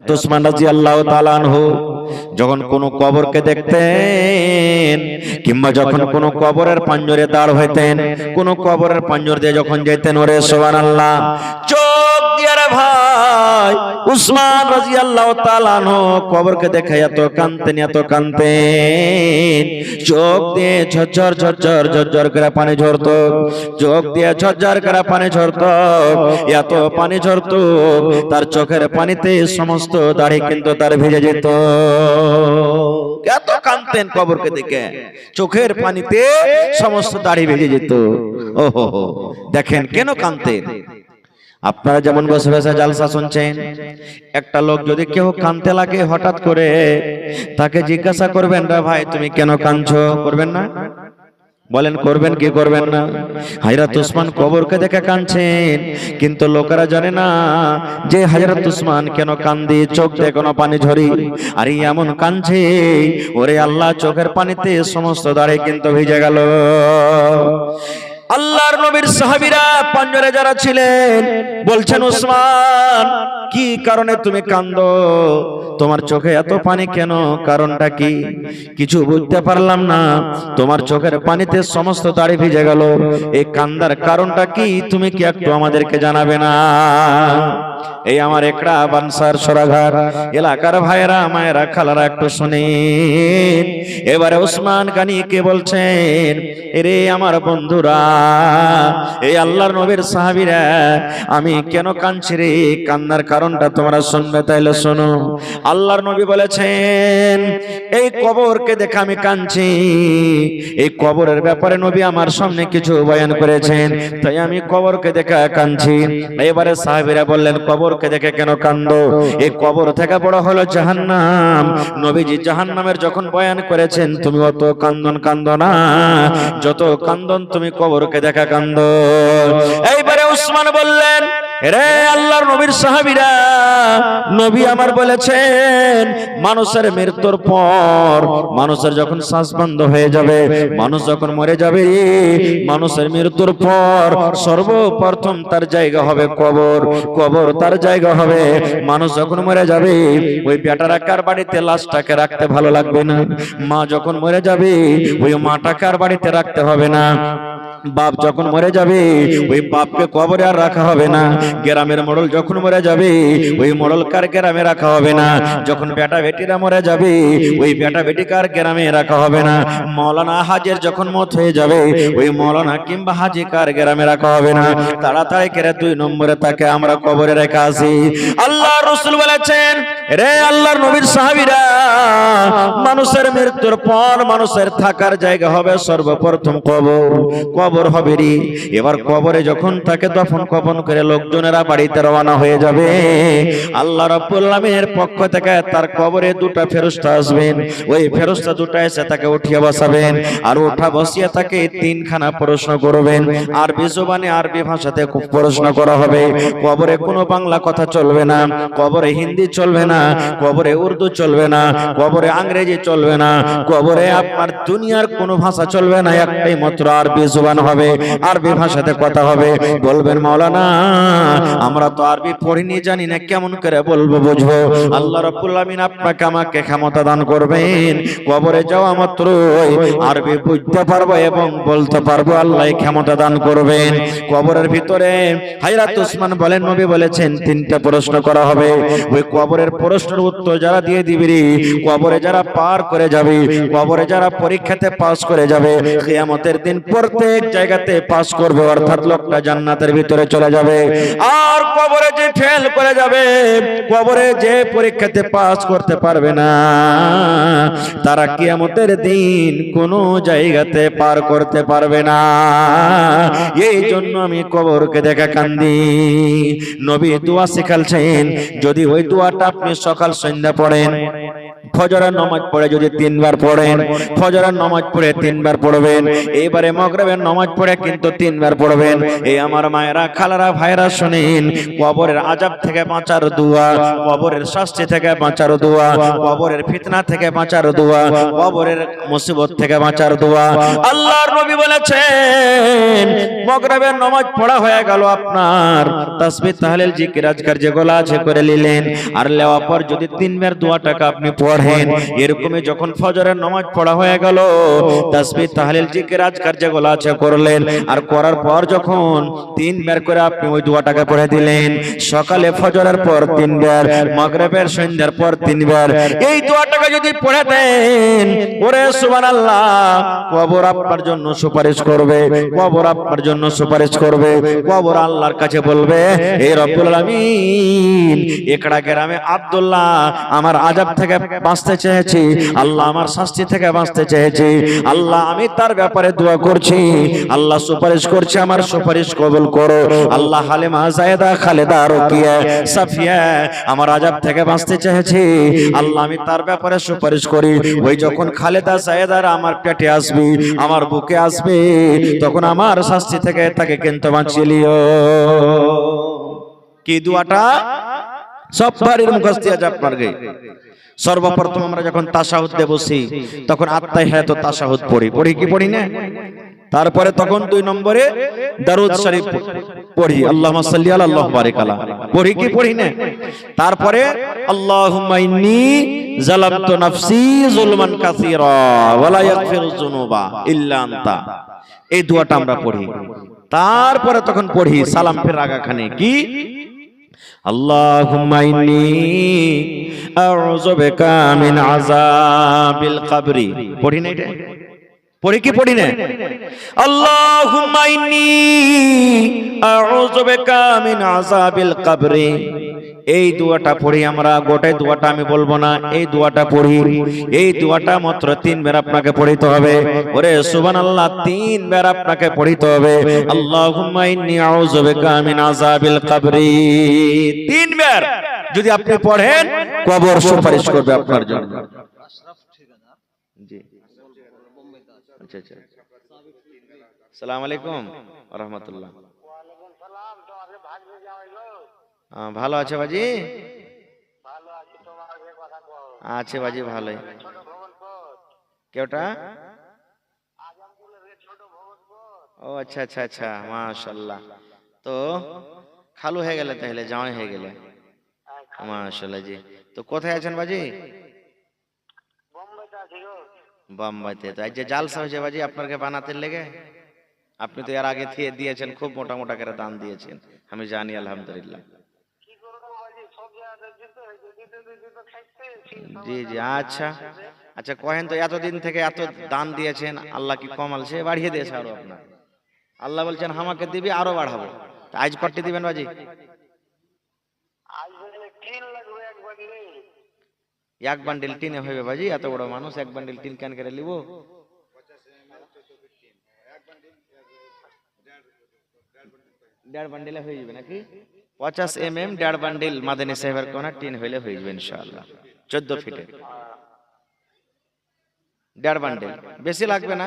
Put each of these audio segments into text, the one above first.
উসমান রাদিয়াল্লাহু তাআলা আনহু যখন কোন কবরকে দেখতেন কিংবা যখন কোন কবরের পাঞ্জরে দাঁড় হইতেন, কোন কবরের পাঞ্জর দিয়ে যখন যেতেন, ওরে সুবহানাল্লাহ, চোখ দিয়ে রে ভাই উসমান রাদিয়াল্লাহু তাআলা আনহু কবরকে দেখে এত কাঁদতেন, চোখ দিয়ে ঝরঝর ঝরঝর ঝরঝর করে পানি ঝরতো, চোখ দিয়ে ঝরঝর করে পানি ঝরতো, এত পানি ঝরতো তার চোখের পানিতে সমস্ত দাড়ি কিন্তু তার ভিজে যেত। এত কাঁদতেন কবরকে দেখে, চোখের পানিতে সমস্ত দাড়ি ভিজে যেত। ওহো, দেখেন কেন কাঁদতেন। আপনারা যেমন বসে বসে জালসা শুনছেন, একটা লোক যদি কেউ কাঁদতে লাগে হঠাৎ করে তাকে জিজ্ঞাসা করবেন, রে ভাই তুমি কেন কাঁদছো? করবেন না? বলেন করবেন কি করবেন না? হযরত উসমান কবরকে দেখে কাঁদছেন, কিন্তু লোকেরা জানে না যে হযরত উসমান কেন কাঁদে, চোখ দিয়ে কোনো পানি ঝরি, আর এমন কাঁদছে ওরে আল্লাহ চোখের পানিতে সমস্ত দাড়ি কিন্তু ভিজে গেল। আল্লাহর নবীর সাহাবীরা পাঞ্জরে যারা ছিলেন বলছেন, উসমান কি কারণে তুমি কাঁদো? তোমার চোখে এত পানি কেন? কারণটা কি? কিছু বুঝতে পারলাম না, তোমার চোখের পানিতে সমস্ত দাড়ি ভিজে গেল, এই কান্দার কারণটা কি? তুমি কি একটু আমাদেরকে জানাবে না? এই আমার একড়া বানসার সরাঘাট এলাকার ভাইরা মায়েরা খালারা একটু শুনেন। এবারে উসমান গানি কে বলছেন, এরে আমার বন্ধুরা, এই আল্লাহর নবীর সাহাবীরা, আমি কেন কাঁদছি রে, কান্নার কারণটা তোমরা শুনবে, তাইলে শোনো। আল্লাহর নবী বলেছেন, এই কবরকে দেখে আমি কাঁদছি, এই কবরের ব্যাপারে নবী আমার সামনে কিছু বয়ান করেছেন, তাই আমি কবরকে দেখে কাঁদছি। এবারে সাহাবীরা বললেন, কবরকে দেখে কেন কাঁদো? এই কবর থেকে বড় হলো জাহান্নাম। নবীজি জাহান্নামের যখন বয়ান করেছেন, তুমি অত কান্দো না, যত কান্দন তুমি কবরকে দেখা কান্দো। এইবারে উসমান বললেন, রে আল্লাহর নবীর সাহাবীরা, নবী আমার বলেছেন মানুষের মৃত্যুর পর, মানুষের যখন শ্বাস বন্ধ হয়ে যাবে, মানুষ যখন মরে যাবে, মানুষের মৃত্যুর পর সর্বপ্রথম তার জায়গা হবে কবর, কবর তার জায়গা হবে। মানুষ যখন মরে যাবে, ওই বেটারা কার বাড়িতে লাশটাকে রাখতে ভালো লাগবে না, মা যখন মরে যাবে ওই মাটা কার বাড়িতে রাখতে হবে না, বাপ যখন মরে যাবে ওই বাপকে কবরে আর রাখা হবে না, গ্রামের মোড়ল যখন মরে যাবে ওই মোড়ল কার গ্রামে রাখা হবে না, যখন বেটা বেটিরা মরে যাবে ওই বেটা বেটি কার গ্রামে রাখা হবে না, মৌলানা হাজের যখন মত হয়ে যাবে ওই মৌলানা কিংবা হাজি কার গ্রামে রাখা হবে না, তাড়াতাড়ি করে 2 নম্বরে তাকে আমরা কবরে রেখে আসি। আল্লাহর রাসূল বলেছেন, রে আল্লাহর নবীর সাহাবীরা, মানুষের মৃত্যুর পর মানুষের থাকার জায়গা হবে সর্বপ্রথম কবর, কবর হবে রে। এবার কবরে যখন তাকে দফন কফন করে লোকজনেরা বাড়িতে রওনা হয়ে যাবে, আল্লাহ রাব্বুল আলামিনের পক্ষ থেকে তার কবরে 2টা ফেরেশতা আসবেন, ওই ফেরেশতা 2টা এসে তাকে উঠিয়ে বসাবেন, আর উঠা বসিয়ে তাকে 3খানা প্রশ্ন করবেন। আরবি জবানে আরবি ভাষাতে খুব প্রশ্ন করা হবে। কবরে কোনো বাংলা কথা চলবে না, কবরে হিন্দি চলবে না, কবরে উর্দু চলবে না, কবরে ইংরেজি চলবে না, কবরে আপনার দুনিয়ার কোনো ভাষা চলবে না, একটাই মাত্র আরবি জবান হবে, আরবি ভাষাতে কথা হবে। বলবেন, মাওলানা আমরা তো আরবি পড়িনি, জানি না, কেমন করে বলবো বুঝবো? আল্লাহ রাব্বুল আমিন আপনাকে আমাকে ক্ষমতা দান করবেন, কবরে যাওয়া মাত্র আরবি বুঝতে পারবো এবং বলতে পারবো, আল্লাহ ক্ষমতা দান করবেন। কবরের ভিতরে হযরত উসমান বলেন, নবী বলেছেন 3টা প্রশ্ন করা হবে। ওই কবরের প্রশ্নের উত্তর যারা দিয়ে দিবে, কবরে যারা পার করে যাবে, কবরে যারা পরীক্ষাতে পাস করে যাবে, কিয়ামতের দিন প্রত্যেক জায়গাতে পাস করবে, অর্থাৎ লোকটা জান্নাতের ভিতরে চলে যাবে। আর কবরে যে ফেল করে যাবে, কবরে যে পরীক্ষাতে পাস করতে পারবে না, তারা কিয়ামতের দিন কোনো জায়গাতে পার করতে পারবে না। এই জন্য আমি কবরকে দেখা কান্দি। নবী দোয়া শিখালছেন, যদি ওই দোয়াটা আপনি সকাল সন্ধ্যা পড়েন, ফজরের নামাজ পড়ে যদি 3 বার পড়েন, ফজরের নামাজ পড়ে 3 বার পড়বেন, এইবারে মাগরিবের নামাজ পড়ে কিন্তু 3 বার পড়বেন। এই আমার মায়েরা, খালারা, ভাইরা শুনেন, কবরের আযাব থেকে বাঁচার দোয়া, কবরের শাস্তি থেকে বাঁচার দোয়া, কবরের ফিতনা থেকে বাঁচার দোয়া, কবরের মুসিবত থেকে বাঁচার দোয়া আল্লাহর নবী বলেছেন। মাগরিবের নামাজ পড়া হয়ে গেল, আপনার তাসবিহ তাহলিল জিকির আজকার যেগুলো আছে করে নিলেন, আর লেওয়ার পর যদি 3 বার দোয়াটাকে আপনি পড়েন, এরকমই যখন ফজরের নামাজ পড়া হয়ে গেল, তাসবিহ তাহলিল জিকির আজকার যেগুলো আছে করলেন, আর করার পর যখন 3 বার করে আপনি ওই দোয়াটাকে পড়ে দিলেন, সকালে ফজরের পর 3 বার, মাগরিবের সন্ধ্যার পর 3 বার, এই দোয়াটাকে যদি পড়ে দেন, ওরে সুবহানাল্লাহ, কবর আপনার জন্য সুপারিশ করবে, কবর আপনার জন্য সুপারিশ করবে। কবর আল্লাহর কাছে বলবে, হে রব্বুল আলামিন, একড়া গ্রামে আব্দুল্লাহ আমার আযাব থেকে বাঁচতে চেয়েছি, আল্লাহ আমার শাস্তি থেকে বাঁচতে চেয়েছি, আল্লাহ আমি তার ব্যাপারে দোয়া করছি, আল্লাহ সুপারিশ করছে, আমার সুপারিশ কবুল করো। আল্লাহ হালিমা, যায়েদা, খালেদা, রুকিয়া, সাফিয়া আমার আযাব থেকে বাঁচতে চেয়েছি, আল্লাহ আমি তার ব্যাপারে সুপারিশ করি। ওই যখন খালেদা, যায়েদার আমার পেটে আসবে, আমার বুকে আসবে, তখন আমার শাস্তি থেকে তাকে কিন্তু বাঁচিয়ে লিও। কি দোয়াটা সব বাড়ির মুখস্থ আছে আপনার গে। সর্বপ্রথম আমরা যখন তাশাহুদে বসি, তখন আত্তাহিয়াতুত তাশাহুদ পড়ি কি পড়ি না? তারপরে তখন 2 নম্বরে দারুদ শরীফ পড়ি, আল্লাহুম্মা সাল্লি আলা আল্লাহু বারিক আলা, পড়ি কি পড়ি না? তারপরে আল্লাহুম্মা ইন্নী যালামতু নাফসি যুলমান কাসীরা ওয়া লা ইয়াগফিরুয যুনুবা ইল্লা আনতা, এই দোয়াটা আমরা পড়ি। তারপরে তখন পড়ি সালাম ফের আগাখানে কি, আল্লাহুম্মা ইন্নী আউযু বিকা মিন আযাবিল কবরি, পড়ি না? এটা পড়ি কি পড়ি না? আল্লাহুম্মা ইন্নী আউযু বিকা মিন আযাবিল কবরি, এই দোয়াটা পড়ি আমরা। গোটাই দোয়াটা আমি বলবো না, এই দোয়াটা পড়ি। এই দোয়াটা মাত্র 3 বার আপনাকে পড়িতে হবে। ওরে সুবহানাল্লাহ, 3 বার আপনাকে পড়িতে হবে। আল্লাহুম্মা ইন্নী আউযু বিকা মিন আযাবিল কবরি, 3 বার যদি আপনি পড়েন, কবর সুপারিশ করবে আপনার জন্য। জি, আচ্ছা আচ্ছা, আসসালামু আলাইকুম ওয়া রাহমাতুল্লাহ। ভালো আছে বাজি? আছে বাজি, ভালোই। কেউটা? ও আচ্ছা আচ্ছা আচ্ছা, মাশাআল্লাহ। তো খালু হয়ে গেলে, তাহলে জামাই হয়ে গেলে, মাশাআল্লাহ। জি, তো কোথায় আছেন বাজি? বোম্বাইতে। তো এই যে জালসা হয়েছে বাজি আপনাকে বানাতে লেগে, আপনি তো এর আগে দিয়েছেন, খুব মোটা মোটা করে দান দিয়েছেন, আমি জানি, আলহামদুলিল্লাহ। জি জি, আচ্ছা আচ্ছা, কহেন তো, এতদিন থেকে এত দান দিয়েছেন, আল্লাহ কি কমাল সে বাড়িয়ে দিয়েছে আরো আপনার? আল্লাহ বলছেন আমাকে দিবি, আরো বাড়াবো। আজ কটি দিবেন বাজি? এক বান্ডিল টিনে হইবে বাজি? এত বড় মানুষ, এক বান্ডিল টিন কেন করে নিব? 1.5 বান্ডিলে হয়ে যাবে নাকি? 50 mm 1.5 বান্ডিল মাদানী সাহেবের কোনা টিন হইলে হয়ে যাবে ইনশাআল্লাহ। 14 ফিটে 1.5 বান্ডিল, বেশি লাগবে না,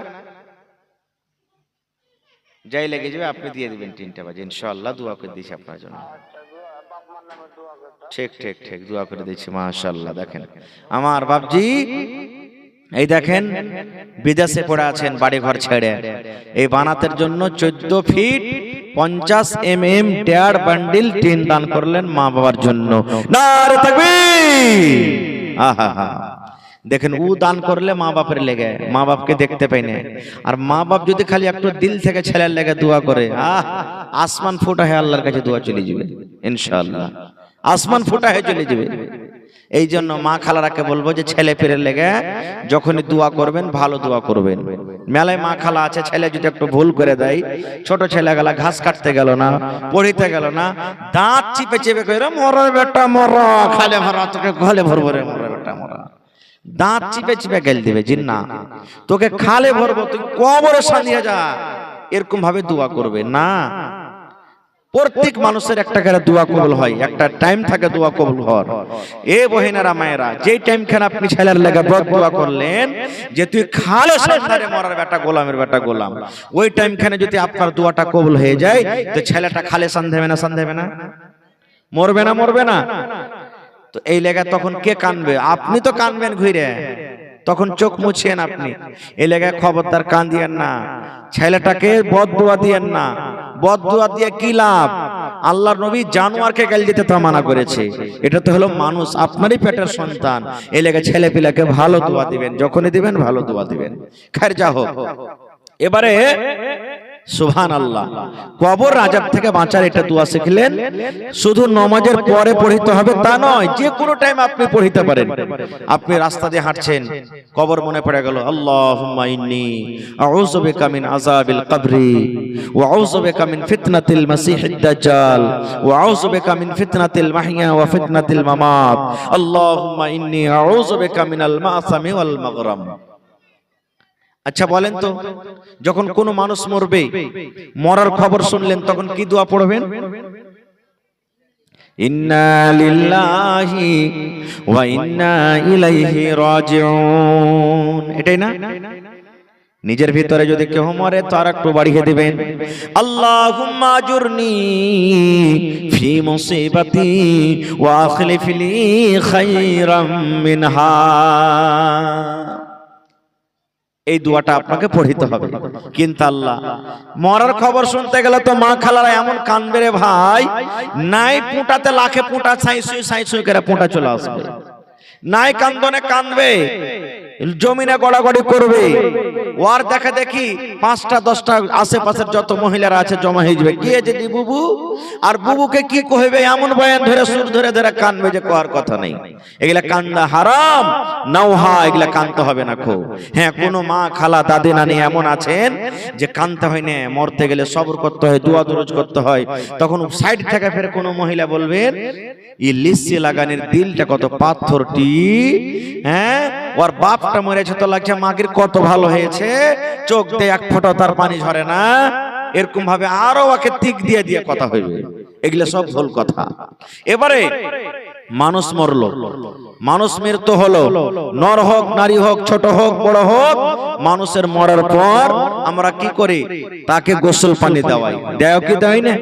যাই লেগে যাবে আপনি দিয়ে দিবেন টিনটা বাজি, ইনশাআল্লাহ। দোয়া করে দিছি আপনার জন্য। ঠিক ঠিক ঠিক, দোয়া করে দিচ্ছি, মাশাআল্লাহ। দেখেন আমার বাপজি, এই দেখেন বিদেশে পড়ে আছেন, বাড়ি ঘর ছেড়ে, এই বানাতের জন্য 14 ফিট 50 mm 1.5 বান্ডিল টিন দান করলেন মা বাবার জন্য। নারে তাকবীর! আহা, দেখেন ও দান করলে মা বাপের লেগে, মা বাপকে দেখতে পাই না, আর মা বাপ যদি খালি একটু দিল থেকে ছেলের লেগে দোয়া করে, আসমান ফুটা হয়ে আল্লাহর কাছে দোয়া চলে যাবে ইনশাআল্লাহ, আসমান ফুটা হয়ে চলে যাবে। এই জন্য মা খালারাকে বলবো যে ছেলে পেরের লেগে যখনই দোয়া করবেন, ভালো দোয়া করবেন। মেলায় মা খালা আছে, ছেলে যদি একটু ভুল করে দেয়, ছোট ছেলে গেলা ঘাস কাটতে গেল না, পড়িতে গেল না, দাঁত চিপে চিপে কইরা মর বেটা মর, খালে ভরা তোকে ঘলে ভরবো রে, মর বেটা মর, দাঁত চিপে চিপে গেল দিবে, জিন্না তোকে খালে ভরবো, তুই কবরে সাজিয়ে যা, এরকম ভাবে দোয়া করবে না। প্রত্যেক মানুষের একটা করে দোয়া কবুল হয়, একটা টাইম থাকে দোয়া কবুল হওয়ার। এ বহিনারা মায়েরা, যেই টাইম খানে আপনি ছেলের লেগে বদ দোয়া করলেন যে তুই খালে সন্তানে মরার বেটা গোলামের বেটা গোলাম, ওই টাইম খানে যদি আপনার দোয়াটা কবুল হয়ে যায় তো ছেলেটা খালে সন্দেবে না, সন্দেবে না, মরবে না, মরবে না। তো এই লেগে তখন কে কানবে? আপনি তো কানবেন ঘুরে, তখন চোখ মুছিয়েন আপনি। এই লেগে খবরদার কান দিয়েন না, ছেলেটাকে বদদুয়া দিয়েন না। বদদুয়া দিয়ে কি লাভ? আল্লাহর নবী জানোয়ারকে গাল দিতে তো মানা করেছে, এটা তো হলো মানুষ, আপনারই পেটের সন্তান। এই লেগে ছেলে পিলাকে ভালো দোয়া দিবেন, যখনই দিবেন ভালো দোয়া দিবেন। খায়ের যা হোক, এবারে সুবহানাল্লাহ, কবর আযাব থেকে বাঁচার এটা দোয়া শিখলেন। শুধু নামাজের পরে পড়িতে হবে তা নয়, যে কোনো টাইম আপনি পড়িতে পারেন। আপনি রাস্তা দিয়ে হাঁটছেন, কবর মনে পড়ে গেল, আল্লাহুম্মা ইন্নী আউযু বিকা মিন আযাবিল কবরি ওয়া আউযু বিকা মিন ফিতনাতিল মাসিহিদ দাজ্জাল ওয়া আউযু বিকা মিন ফিতনাতিল মাহইয়া ওয়া ফিতনাতিল মামাত আল্লাহুম্মা ইন্নী আউযু বিকা মিনাল মাসামি ওয়াল মাগরাম। আচ্ছা বলেন তো, যখন কোন মানুষ মরবে, মরার খবর শুনলেন, তখন কি দোয়া পড়বেন? ইন্না লিল্লাহি ওয়া ইন্না ইলাইহি রাজিউন, এটাই না? নিজের ভিতরে যদি কেউ মরে তো আর একটু বাড়িয়ে দিবেন, আল্লাহুম্মা আজুরনি ফি মুসিবাতি ওয়া আখলিফ লি খায়রাম মিনহা। এই দোয়াটা আপনাকে পড়িতে হবে। কিন্তু আল্লাহ, মরার খবর শুনতে গেলে তো মা খালারা এমন কানবে রে ভাই, নাই পুঁটাতে লাখে পুঁটা ছাই করে পুঁটা চলে আসবে, নাই কান্দনে কানবে, জমিনে গড়াগড়ি করবে। ওর দেখা দেখি 5টা 10টা আশেপাশের যত মহিলারা আছে জমা হয়ে যাবে, গিয়ে যদি বুবু, আর বুবুকে কি কইবে এমন বয়ান ধরে সুর ধরে ধরে কানবে যে কোয়ার কথা নেই। এগুলা কান্দা হারাম, নাওহা, এগুলা কানতে হবে না খো। হ্যাঁ, কোন মা খালা দাদি নানি এমন আছেন যে কানতে হয় না, মরতে গেলে সবর করতে হয়, দোয়া দরুদ করতে হয়। তখন সাইড থেকে ফের কোন মহিলা বলবেন, এই লিসি লাগানোর দিলটা কত পাথরটি, হ্যাঁ, ওর বাপটা মরেছে তো লাগছে মাগির কত ভালো হয়েছে, চোখ দিয়ে এক ফোঁটা তার পানি ঝরে না, এরকম ভাবে আরো ওকে তিক দিয়ে দিয়ে কথা হইবে। এগুলা সব ভুল কথা। এবারে মানুষ মরলো, মানুষ মৃত্যু হলো, নর হোক নারী হোক ছোট হোক বড় হোক, মানুষের মরার পর আমরা কি করি? তাকে গোসল পানি দেওয়াই। দেয় কি দেয় না?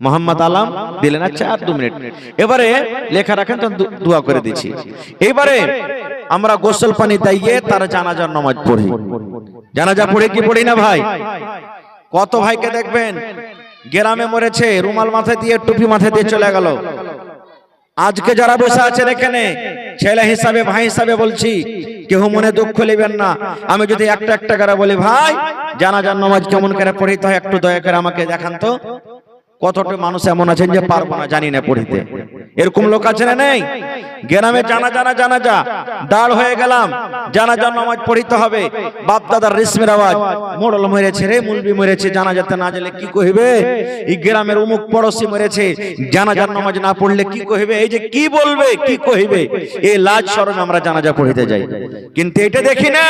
মোহাম্মদ আলম দিলেন। আচ্ছা, আর 2 মিনিট এবারে লেখা রাখেন, তো দোয়া করে দিচ্ছি। এবারে আমরা গোসল পানি দিয়ে তার জানাজার নামাজ পড়ি। জানাজা পড়ে কি পড়ি না ভাই? কত ভাইকে দেখবেন গ্রামে মরেছে, রুমাল মাথায় দিয়ে টুপি মাথায় দিয়ে চলে গেল। আজকে যারা বসে আছেন এখানে, ছেলে হিসাবে ভাই হিসাবে বলছি, কেউ মনে দুঃখ নেবেন না। আমি যদি একটা একটা করে বলি, ভাই জানাজার নামাজ কেমন করে পড়িতে হয় একটু দয়া করে আমাকে দেখান তো। কতটা মানুষ এমন আছেন যে পারবো না, জানি না পড়িতে, এরকম লোক আছে না? নেই? গ্রামে জানাজা দাঁড় হয়ে গেলাম, জানাজার নামাজ পড়িতে হবে। বাপ দাদার রেশমের আওয়াজ, মোড়ল মরেছে রে, মুলবি মরেছে, জানাজাতে না গেলে কি কইবে? এই গ্রামের অমুক পড়োশি মরেছে, জানাজার নামাজ না পড়লে কি কইবে? এই যে কি বলবে, কি কইবে, এই লাজ শরম আমরা জানাজা পড়িতে যাই। কিন্তু এটা দেখি না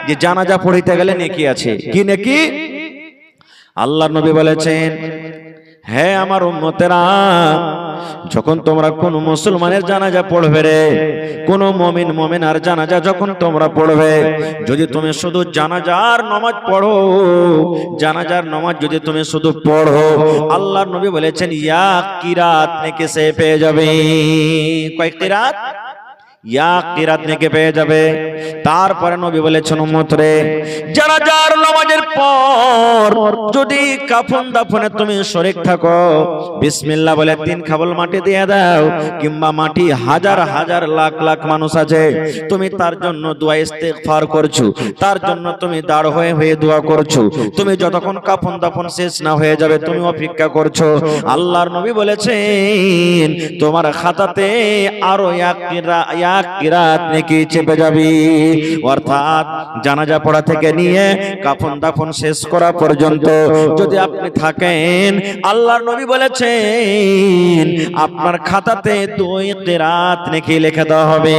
যে জানাজা পড়িতে গেলে নেকি আছে। কি নেকি? আল্লাহর নবী বলেছেন, হে আমার উম্মতেরা, যখন তোমরা কোন মুসলমানের জানাজা পড়বে রে, কোন মুমিনার জানাজা যখন তোমরা পড়বে, যদি তুমি শুধু জানাজার নামাজ পড়ো, জানাজার নামাজ যদি তুমি শুধু পড়ো, আল্লাহর নবী বলেছেন ইয়া কিরাত নেকি সে পেয়ে যাবে। কয় কিরাত? ইয়া কিরাত নেকি পেয়ে যাবে। তারপরে নবী বলেছেন, উম্মত রে, জানাজার নামাজের পর যদি কাফন দাফনে তুমি শরীক থাকো, বিসমিল্লাহ বলে 3 খাবল মাটি দিয়ে দাও, কিংবা মাটি হাজার হাজার লাখ লাখ মানুষ আছে, তুমি তার জন্য দোয়া ইস্তেগফার করছো, তার জন্য তুমি দাঁড় হয়ে হয়ে দোয়া করছো, তুমি যতক্ষণ কাফন দাফন শেষ না হয়ে যাবে তুমি অপেক্ষা করছো, আল্লাহর নবী বলেছেন তোমার খাতাতে আরো ইয়া এক কিরাত নেকি চেপে যাবে। অর্থাৎ জানাজা পড়া থেকে নিয়ে কাফন দাফন শেষ করা পর্যন্ত যদি আপনি থাকেন, আল্লাহর নবী বলেছেন আপনার খাতাতে 2 কিরাত নেকি লিখে দেওয়া হবে।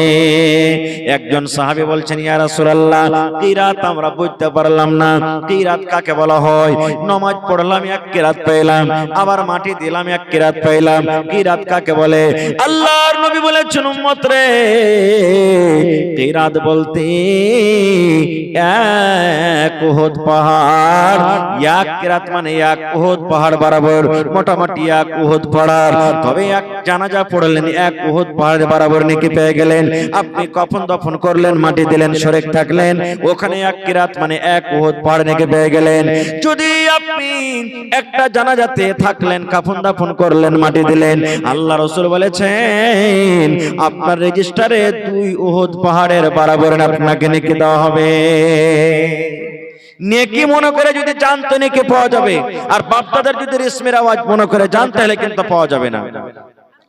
একজন সাহাবী বলছেন, ইয়া রাসূলুল্লাহ, কিরাত আমরা বুঝতে পারলাম না, কিরাত কাকে বলা হয়? নামাজ পড়লাম 1 কিরাত পেলাম, আবার মাটি দিলাম 1 কিরাত পেলাম, কিরাত কাকে বলে? আল্লাহর নবী বলেছেন, উম্মত রে, কিরাত বলতে 1 উহুদ পাহাড়। 1 কিরাত মানে 1 উহুদ পাহাড় বরাবর, মোটামুটি 1 উহুদ পাহাড়। তবে এক জানাজা পড়লেন, 1 উহুদ পাহাড় বরাবর নেকি পেয়ে গেলেন। আপনি কফন দফন করলেন, মাটি দিলেন, শরীক থাকলেন, ওখানে 1 কিরাত মানে 1 উহুদ পাহাড় নেকি পেয়ে গেলেন। যদি আপনি একটা জানাজাতে থাকলেন, কাফন দাফন করলেন, মাটি দিলেন, আল্লাহ রাসূল বলেছেন আপনার রেজিস্টারে 2 উহুদ পাহাড়ের বরাবর আপনাকে নেকি দেওয়া হবে। নেকি মনে করে যদি জানতো নেকি পাওয়া যাবে, আর বাপদাদার যদি রেশমের আওয়াজ মনে করে জান, তাহলে কিন্তু পাওয়া যাবে না।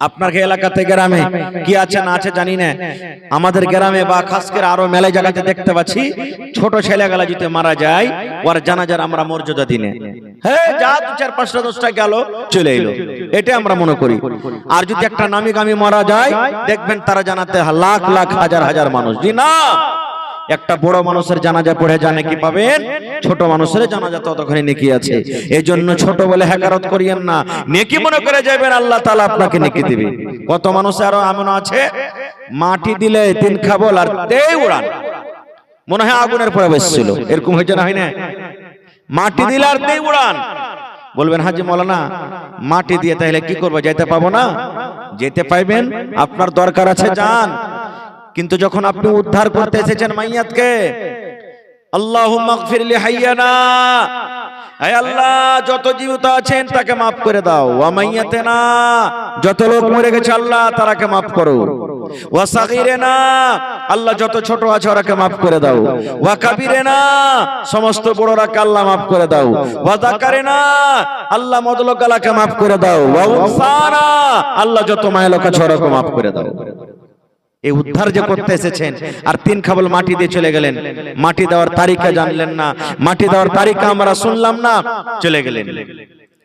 আপনার এলাকাতে গ্রামে কি আছে না আছে জানি না, আমাদের গ্রামে বা খাস করে আরো মেলা জায়গাতে দেখতে পাচ্ছি, ছোট ছেলেগুলা যদি মারা যায়, ওর জানাজার আমরা মর্যাদা দিনে, হ্যাঁ যা 4-5টা 10টা গেল চলে এলো, এটা আমরা মনে করি। আর যদি একটা নামি গামি মারা যায়, দেখবেন তারা জানাতে লাখ লাখ হাজার হাজার মানুষ। জি না, একটা বড় মানুষের জানাজা পড়ে জানে কি পাবেন, ছোট মানুষের জানাজা ততক্ষণে নেকি আছে। এই জন্য ছোট বলে হেকারত করিয়েন না, নেকি মনে করে যাবেন, আল্লাহ তাআলা আপনাকে নেকি দিবে। কত মানুষ আরো এমন আছে, মাটি দিলে 3 খাবল আর দেই উড়ান, মনে হয় আগুনের পরে বসছিল, এরকম হয়েছে না, হয় না? মাটি দিলে আর দেই উড়ান। বলবেন হাজি মাওলানা, মাটি দিয়ে তাহলে কি করবো, যেতে পাবো না? যেতে পাইবেন, আপনার দরকার আছে যান। কিন্তু যখন আপনি উদ্ধার করতে এসেছেন মাইয়াতকে, আল্লাহুম্মা গফির লি হাইয়ানা, হে আল্লাহ যত জীবিত আছেন তাকে maaf করে দাও, ওয়া মাইয়াতেনা, যত লোক মরে গেছে আল্লাহ তারাকে maaf করো, ওয়া সাগীরেনা, আল্লাহ যত ছোট আছে ওরাকে maaf করে দাও, ওয়া কাবীরেনা, সমস্ত বড়রাকে আল্লাহ maaf করে দাও, ওয়া যাকারেনা, আল্লাহ মদলকালাকে maaf করে দাও, ওয়া উনসানা, আল্লাহ যত মায়া লোক আছে ওরাকে maaf করে দাও। এই উদ্ধার যে করতে এসেছেন আর 3 খাবল মাটি দিয়ে চলে গেলেন, মাটি দেওয়ার তারিখা জানলেন না, মাটি দেওয়ার তারিখা আমরা শুনলাম না, চলে গেলেন।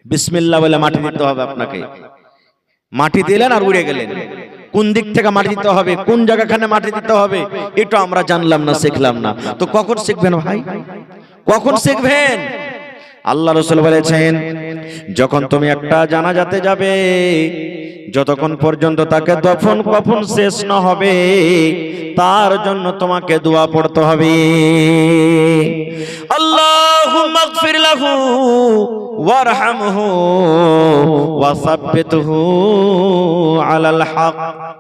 বিসমিল্লাহ বলে মাটি দিতে হবে আপনাকে, মাটি দিলেন আর উড়ে গেলেন। কোন দিক থেকে মাটি দিতে হবে, কোন জায়গাখানে মাটি দিতে হবে, এটা আমরা জানলাম না, শিখলাম না। তো কখন শিখবেন ভাই, কখন শিখবেন? আল্লাহ রাসূল বলেছেন, যখন তুমি একটা জানাজাতে যাবে, যতক্ষণ পর্যন্ত তাকে দফন কফন শেষ না হবে, তার জন্য তোমাকে দোয়া পড়তে হবে। আল্লাহুম্মা গফির লাহু ওয়ারহামহু ওয়া সাব্বিতহু আলাল হক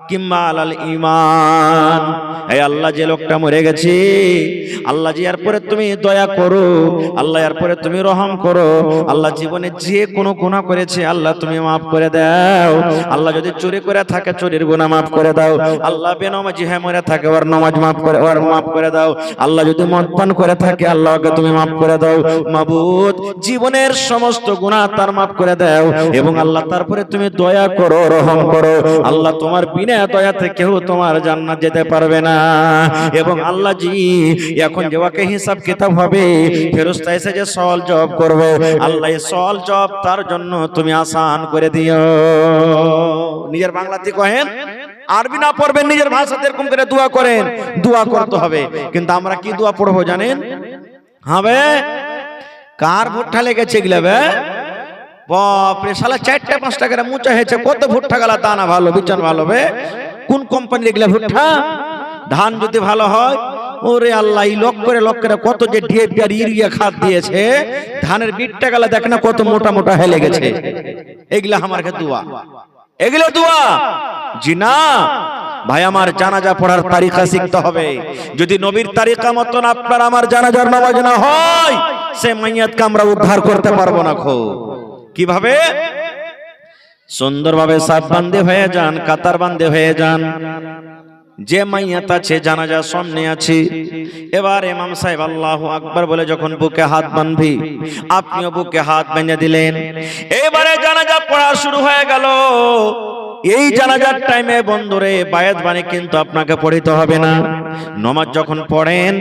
কিংবা আলাল ঈমান। হে আল্লাহ, যে লোকটা মরে গেছে, আল্লাহ জি এরপরে তুমি দয়া করো, আল্লাহ এরপরে তুমি রহম করো, আল্লাহ জীবনে যে কোনো গুনাহ করেছে আল্লাহ তুমি maaf করে দাও, আল্লাহ যদি চুরি করে থাকে চুরির গুনাহ maaf করে দাও, আল্লাহ বেনামাজি হয়ে মরে থাকে ওর নামাজ maaf করে দাও, আল্লাহ যদি মদ পান করে থাকে আল্লাহকে তুমি maaf করে দাও। মাবুদ, জীবনের সমস্ত গুনাহ তার maaf করে দাও, এবং আল্লাহ তারপরে তুমি দয়া করো, রহম করো। আল্লাহ তোমার বিনা দয়াতে কেউ তোমার জান্নাত যেতে পারবে না। এবং আল্লাহ জি এখন যে ওকে হিসাব কিতাব হবে, ফেরেশতা এসে যে সওয়াল জবাব করবে, আল্লাহ এই সওয়াল জবাব তার জন্য তুমি আসান করে দিও। নিজের বাংলাতে কহেন, আরবি না পড়বেন, নিজের ভাষাতে এরকম করে দোয়া করেন, দোয়া করতে হবে। কিন্তু আমরা কি দোয়া পড়বো জানেন? হবে কার ভুট্টা লেগেছে এগুলা বে, বাপরে শালা 4-5 টাকা মুচা হয়েছে, কত ভুট্টা গালা দানা ভালো, বিচন ভালো বে, কোন কোম্পানির এগুলা ভুট্টা? ধান যদি ভালো হয়, ওরে আল্লাহ, এই লক করে কত যে ডিএপি আর ইউরিয়া খাদ দিয়েছে, ধানের বিটটা গালা দেখ না কত মোটা মোটা হয়ে লেগেছে। এগুলা আমার কাছে দোয়া, এগুলো দোয়া। জি না ভাই, আমার জানাজা পড়ার তারিকা শিখতে হবে। যদি নবীর তারিকা মতন আপনার আমার জানাজার নামাজ না হয়, সে মাইয়াতকে আমরা উদ্ধার করতে পারবো না। কিভাবে? সুন্দরভাবে সাফ বান্দে হয়ে যান, কাতার বান্দে হয়ে যান। যে মাইয়াত আছে জানাজা সামনে আছে, এবার ইমাম সাহেব আল্লাহু আকবার বলে যখন বুকে হাত বাঁধবি, আপনিও বুকে হাত বেঁধে দিলেন। এবারে জানাজা পড়া শুরু হয়ে গেল। এই জানাজার টাইমে বন্ধুরে বায়াত বাণী কিন্তু আপনাকে পড়িতে হবে না। নামাজ যখন পড়েন,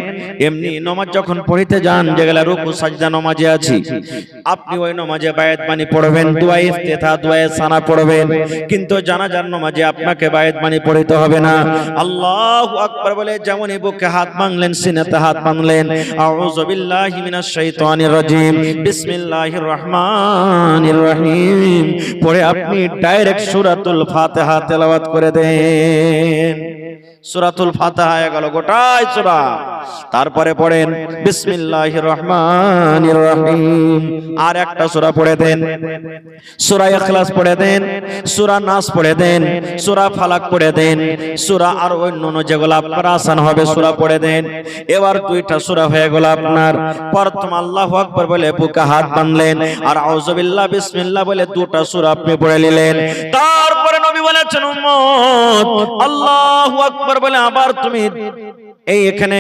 এমনি নামাজ যখন পড়িতে যান, যেগুলা রুকু সাজদা নামাজে আছে, আপনি ওই নামাজে বায়াত বাণী পড়বেন, দোয়া ইফতিতাহ, দোয়া সানা পড়বেন। কিন্তু জানাজার নামাজে আপনাকে বায়াত বাণী পড়িতে হবে না। আল্লাহু আকবার বলে যেমন বুকে হাত বাঁধলেন, সিনাতে হাত বাঁধলেন, আউযু বিল্লাহি মিনাশ শাইতানির রাজিম, বিসমিল্লাহির রহমানির রহিম পড়ে আপনি ডাইরেক্ট সূরাতুল ফাতিহা তেলাওয়াত করে দেন। সূরাতুল ফাতিহা গেল গোটাই সূরা। তারপরে পড়েন বিসমিল্লাহির রহমানির রহিম, আর একটা সূরা পড়ে দেন, সূরা ইখলাস পড়ে দেন, সূরা নাস পড়ে দেন, সূরা ফালাক পড়ে দেন, সূরা আর অন্যান্য যেগুলো আপনার আসান হবে সূরা পড়ে দেন। এবার দুইটা সূরা হয়ে গেল আপনার। প্রথম আল্লাহু আকবার বলে বুকে হাত বাঁধলেন, আর আউযু বিল্লাহ বিসমিল্লাহ বলে দুটো সূরা আপনি পড়ে নিলেন। তারপরে নবী বলেছেন উম্মত আল্লাহু আকবার বলে আবার তুমি এই এখানে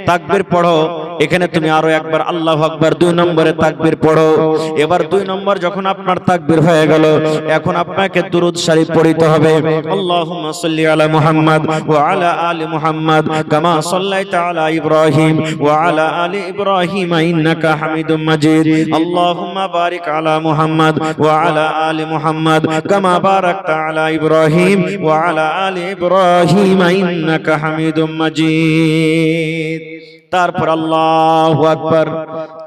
তাকবীর পড়ো, এখানে তুমি আরো একবার আল্লাহু আকবার 2 নম্বরে তাকবীর পড়ো। এবার 2 নম্বর যখন আপনার তাকবীর হয়ে গেল, এখন আপনাকে দুরূদ শরীফ পড়তে হবে। আল্লাহুম্মা সাল্লি আলা মুহাম্মাদ ওয়া আলা আলি মুহাম্মাদ কামা সাল্লাইতা আলা ইব্রাহিম ওয়া আলা আলি ইব্রাহিম ইন্নাকা হামিদুম মাজিদ। আল্লাহুম্মা বারিক আলা মুহাম্মাদ ওয়া আলা আলি মুহাম্মাদ কামা বারাকতা আলা ইব্রাহিম ওয়া আলা আলি ইব্রাহিম ইন্নাকা হামিদুম মাজিদ। তারপর আল্লাহু আকবার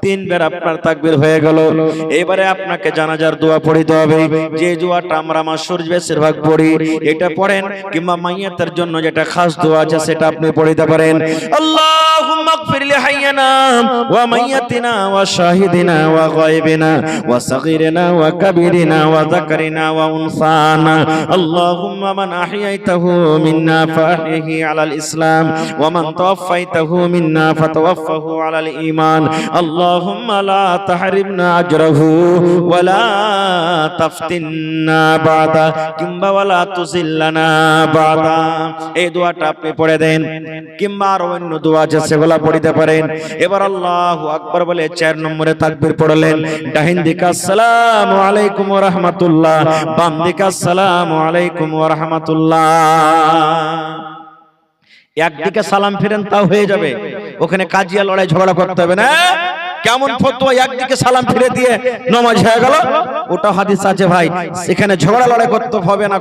3 বার আপনার তাকবীর হয়ে গেল। এবারে আপনাকে জানাজার দোয়া পড়িতে হবে, যে দোয়াটা আমরা মাসুর বেশিরভাগ পড়ি, এটা পড়েন। কিংবা মাইয়াতের জন্য যেটা খাস দোয়া আছে সেটা আপনি পড়িতে পারেন। আল্লাহুম্মা ইগফির লি হাইয়িনা ওয়া মাইয়াতিনা ওয়া শাহিদিনা ওয়া গায়বিনা ওয়া সাগীরিনা ওয়া কাবীরিনা ওয়া যাকারিনা ওয়া উনসানা। আল্লাহুম্মা মান আহইয়াইতাহু মিন্না ফাহইহি আলাল ইসলাম ওয়া মান তাওয়াফাইতাহু মিন্না ফাতাওয়াফাহু আলাল ঈমান। আল্লাহুম্মা লা তাহরিমনা আজরাহু ওয়া লা তাফতিননা বাদা কিংবা ওয়া লা তুযিল্লানা বাদা। এই দোয়াটা আপনি পড়ে দেন। কিংবা আর অন্য দোয়া আছে সেগুলো পড়িতে পারেন। এবার আল্লাহু আকবার বলে 4 নম্বরে তাকবীর পড়লেন। ডাহিন দিকে আসসালামু আলাইকুম ওয়া রাহমাতুল্লাহ, বাম দিকে আসসালামু আলাইকুম ওয়া রাহমাতুল্লাহ। একদিকে সালাম ফিরেন তাও হয়ে যাবে, ওখানে কাজিয়া লড়াই ঝগড়া করতে হবে না। কেমন ফতোয়া, একদিকে সালাম ফিরে দিয়ে নামাজ হয়ে গেল, ওটা হাদিস আছে ভাই, সেখানে ঝগড়া লড়াই করতে হবে না।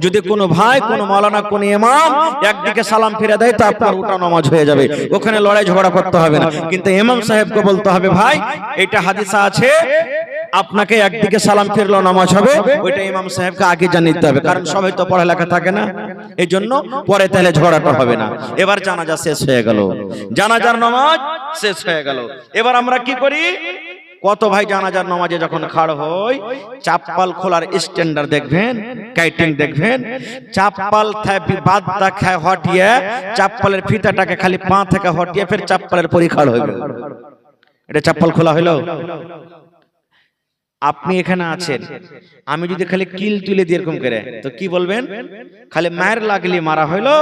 যদি কোনো ভাই, কোনো মাওলানা, কোনো ইমাম একদিকে সালাম ফিরে দেয় তো আপনার ওটা নামাজ হয়ে যাবে, ওখানে লড়াই ঝগড়া করতে হবে না। কিন্তু ইমাম সাহেবকে বলতে হবে ভাই এটা হাদিস আছে, আপনাকে একদিকে সালাম ফিরলো নামাজ হবে, ওইটা ইমাম সাহেবকে আগে জানিয়ে হবে, কারণ সবাই তো পড়ালেখা থাকে না, এই জন্য পরে তাহলে ঝগড়াটা হবে না। এবার জানাজা শেষ হয়ে গেল, জানাজার নামাজ শেষ হয়ে গেল। এবার আমরা কি করি, কত ভাই জানাজার নামাজে যখন খাড় হই, চাপ্পাল খোলার স্ট্যান্ডার্ড দেখবেন, কাইটিং দেখবেন, চাপ্পাল বাদটা খায় হটিয়ে, চাপ্পালের ফিতাটাকে খালি পা থেকে হটিয়ে ফের চাপ্পালের পরি খাড় হইল, এটা চাপ্পাল খোলা হইল। আপনি এখানে আছেন, আমি যদি খালি কিল তুলে দিয়ে এরকম করে, তো কি বলবেন, খালি মায়ের লাগলি মারা হইলো,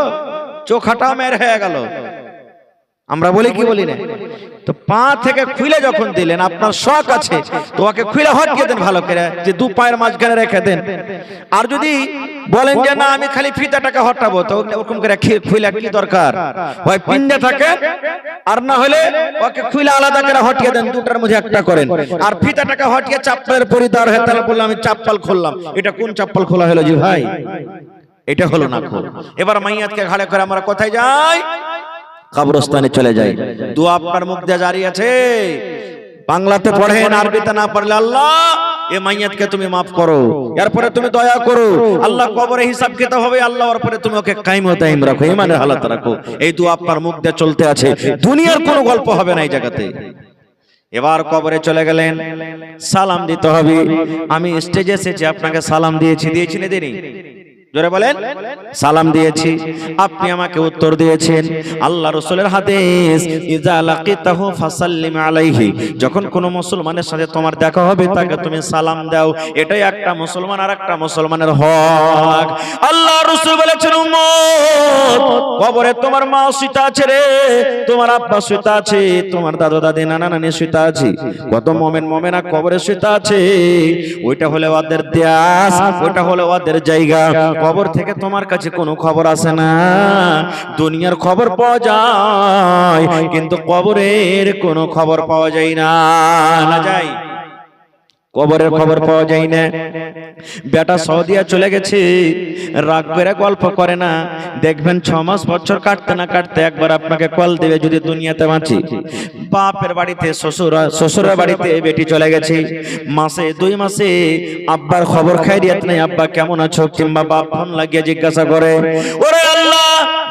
চোখাটা মায়ের হয়ে গেল, আমরা বলি কি বলি না। তো পা থেকে খুলে যখন দিলেন, আপনার শখ আছে তো ওকে খুলে হটিয়ে দেন ভালো করে, যে 2 পায়ের মাঝখানে রেখে দেন। আর যদি বলেন যে না আমি খালি ফিতাটাকে হটাবো, তো ওরকম করে খুলে কি দরকার, হয় পিণ্ডে থাকে, আর না হলে ওকে খুলে আলাদা করে হটিয়ে দেন, দুটার মধ্যে একটা করেন। আর ফিতাটাকে হটিয়ে চাপ্পালের পরিধার হয়ে তাহলে বললাম আমি চাপ্পাল খুললাম, এটা কোন চাপ্পাল খোলা হলো জি ভাই, এটা হলো না। এবার মাইয়াতকে ঘাড়ে করে আমরা কোথায় যাই, কবরস্থানে চলে যাই। দোয়া আপনার মুখ দিয়ে জারি আছে, বাংলাতে পড়েন, আরবিতে না পারলে আল্লাহ এ মাইয়াতকে তুমি মাফ করো, এরপরে তুমি দয়া করো, আল্লাহ কবরে হিসাব কিতাব হবে, আল্লাহ এরপরে তুমি ওকে কায়েম ও দায়েম রাখো, ঈমানের হালাত রাখো। এই দোয়া আপনার মুখ দিয়ে চলতে আছে, দুনিয়ার কোনো গল্প হবে না এই জায়গাতে। এবার কবরে চলে গেলেন, সালাম দিতে হবে। আমি স্টেজে এসেছি, আপনাকে সালাম দিয়েছি, দিয়েছি না দেনি, জোরে বলেন, সালাম দিয়েছি, আপনি আমাকে উত্তর দিয়েছেন। আল্লাহ রাসূলের হাদিস, ইজা লাকিতাহু ফাসাল্লিম আলাইহি, যখন কোন মুসলমানের সাথে তোমার দেখা হবে তাকে তুমি সালাম দাও, এটাই একটা মুসলমান আর একটা মুসলমানের হক। আল্লাহ রাসূল বলেছেন উম্মত কবরে তোমার মা শুইতে আছে রে, তোমার আব্বা শুইতে আছে, তোমার দাদু দাদি নানা নানি শুইতে আছে, কত মুমিন মুমিনা কবরে শুইতে আছে। ওইটা হলো ওদের দেশ, ওইটা হলো ওদের জায়গা। কবর থেকে তোমার কাছে কোনো খবর আসে না। দুনিয়ার খবর পাওয়া যায় কিন্তু কবরের কোনো খবর পাওয়া যায় না। না যায়, কবরের খবর পাওয়া যায় না। বেটা সৌদিয়া চলে গেছে, রাগ করে গল্প করে না, দেখবেন 6 মাস বছর কাটতে না কাটতে একবার আপনাকে কল দেবে যদি দুনিয়াতে বাঁচি। বাপের বাড়িতে শ্বশুরের বাড়িতে বেটি চলে গেছে, মাসে 2 মাসে আব্বার খবর খাইরিয়াত নাই, আব্বা কেমন আছো, কিংবা বাপ ফোন লাগিয়ে জিজ্ঞাসা করে। ওরে আল্লাহ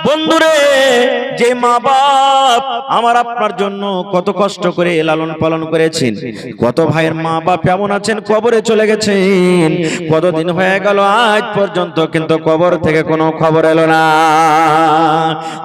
বন্ধুরে, যে মা বাপ আমার আপনার জন্য কত কষ্ট করে লালন পালন করেছেন, কত ভাইয়ের মা বাপ কেমন আছেন, কবরে চলে গেছেন, কতদিন হয়ে গেল আজ পর্যন্ত কিন্তু কবর থেকে কোনো খবর এলো না।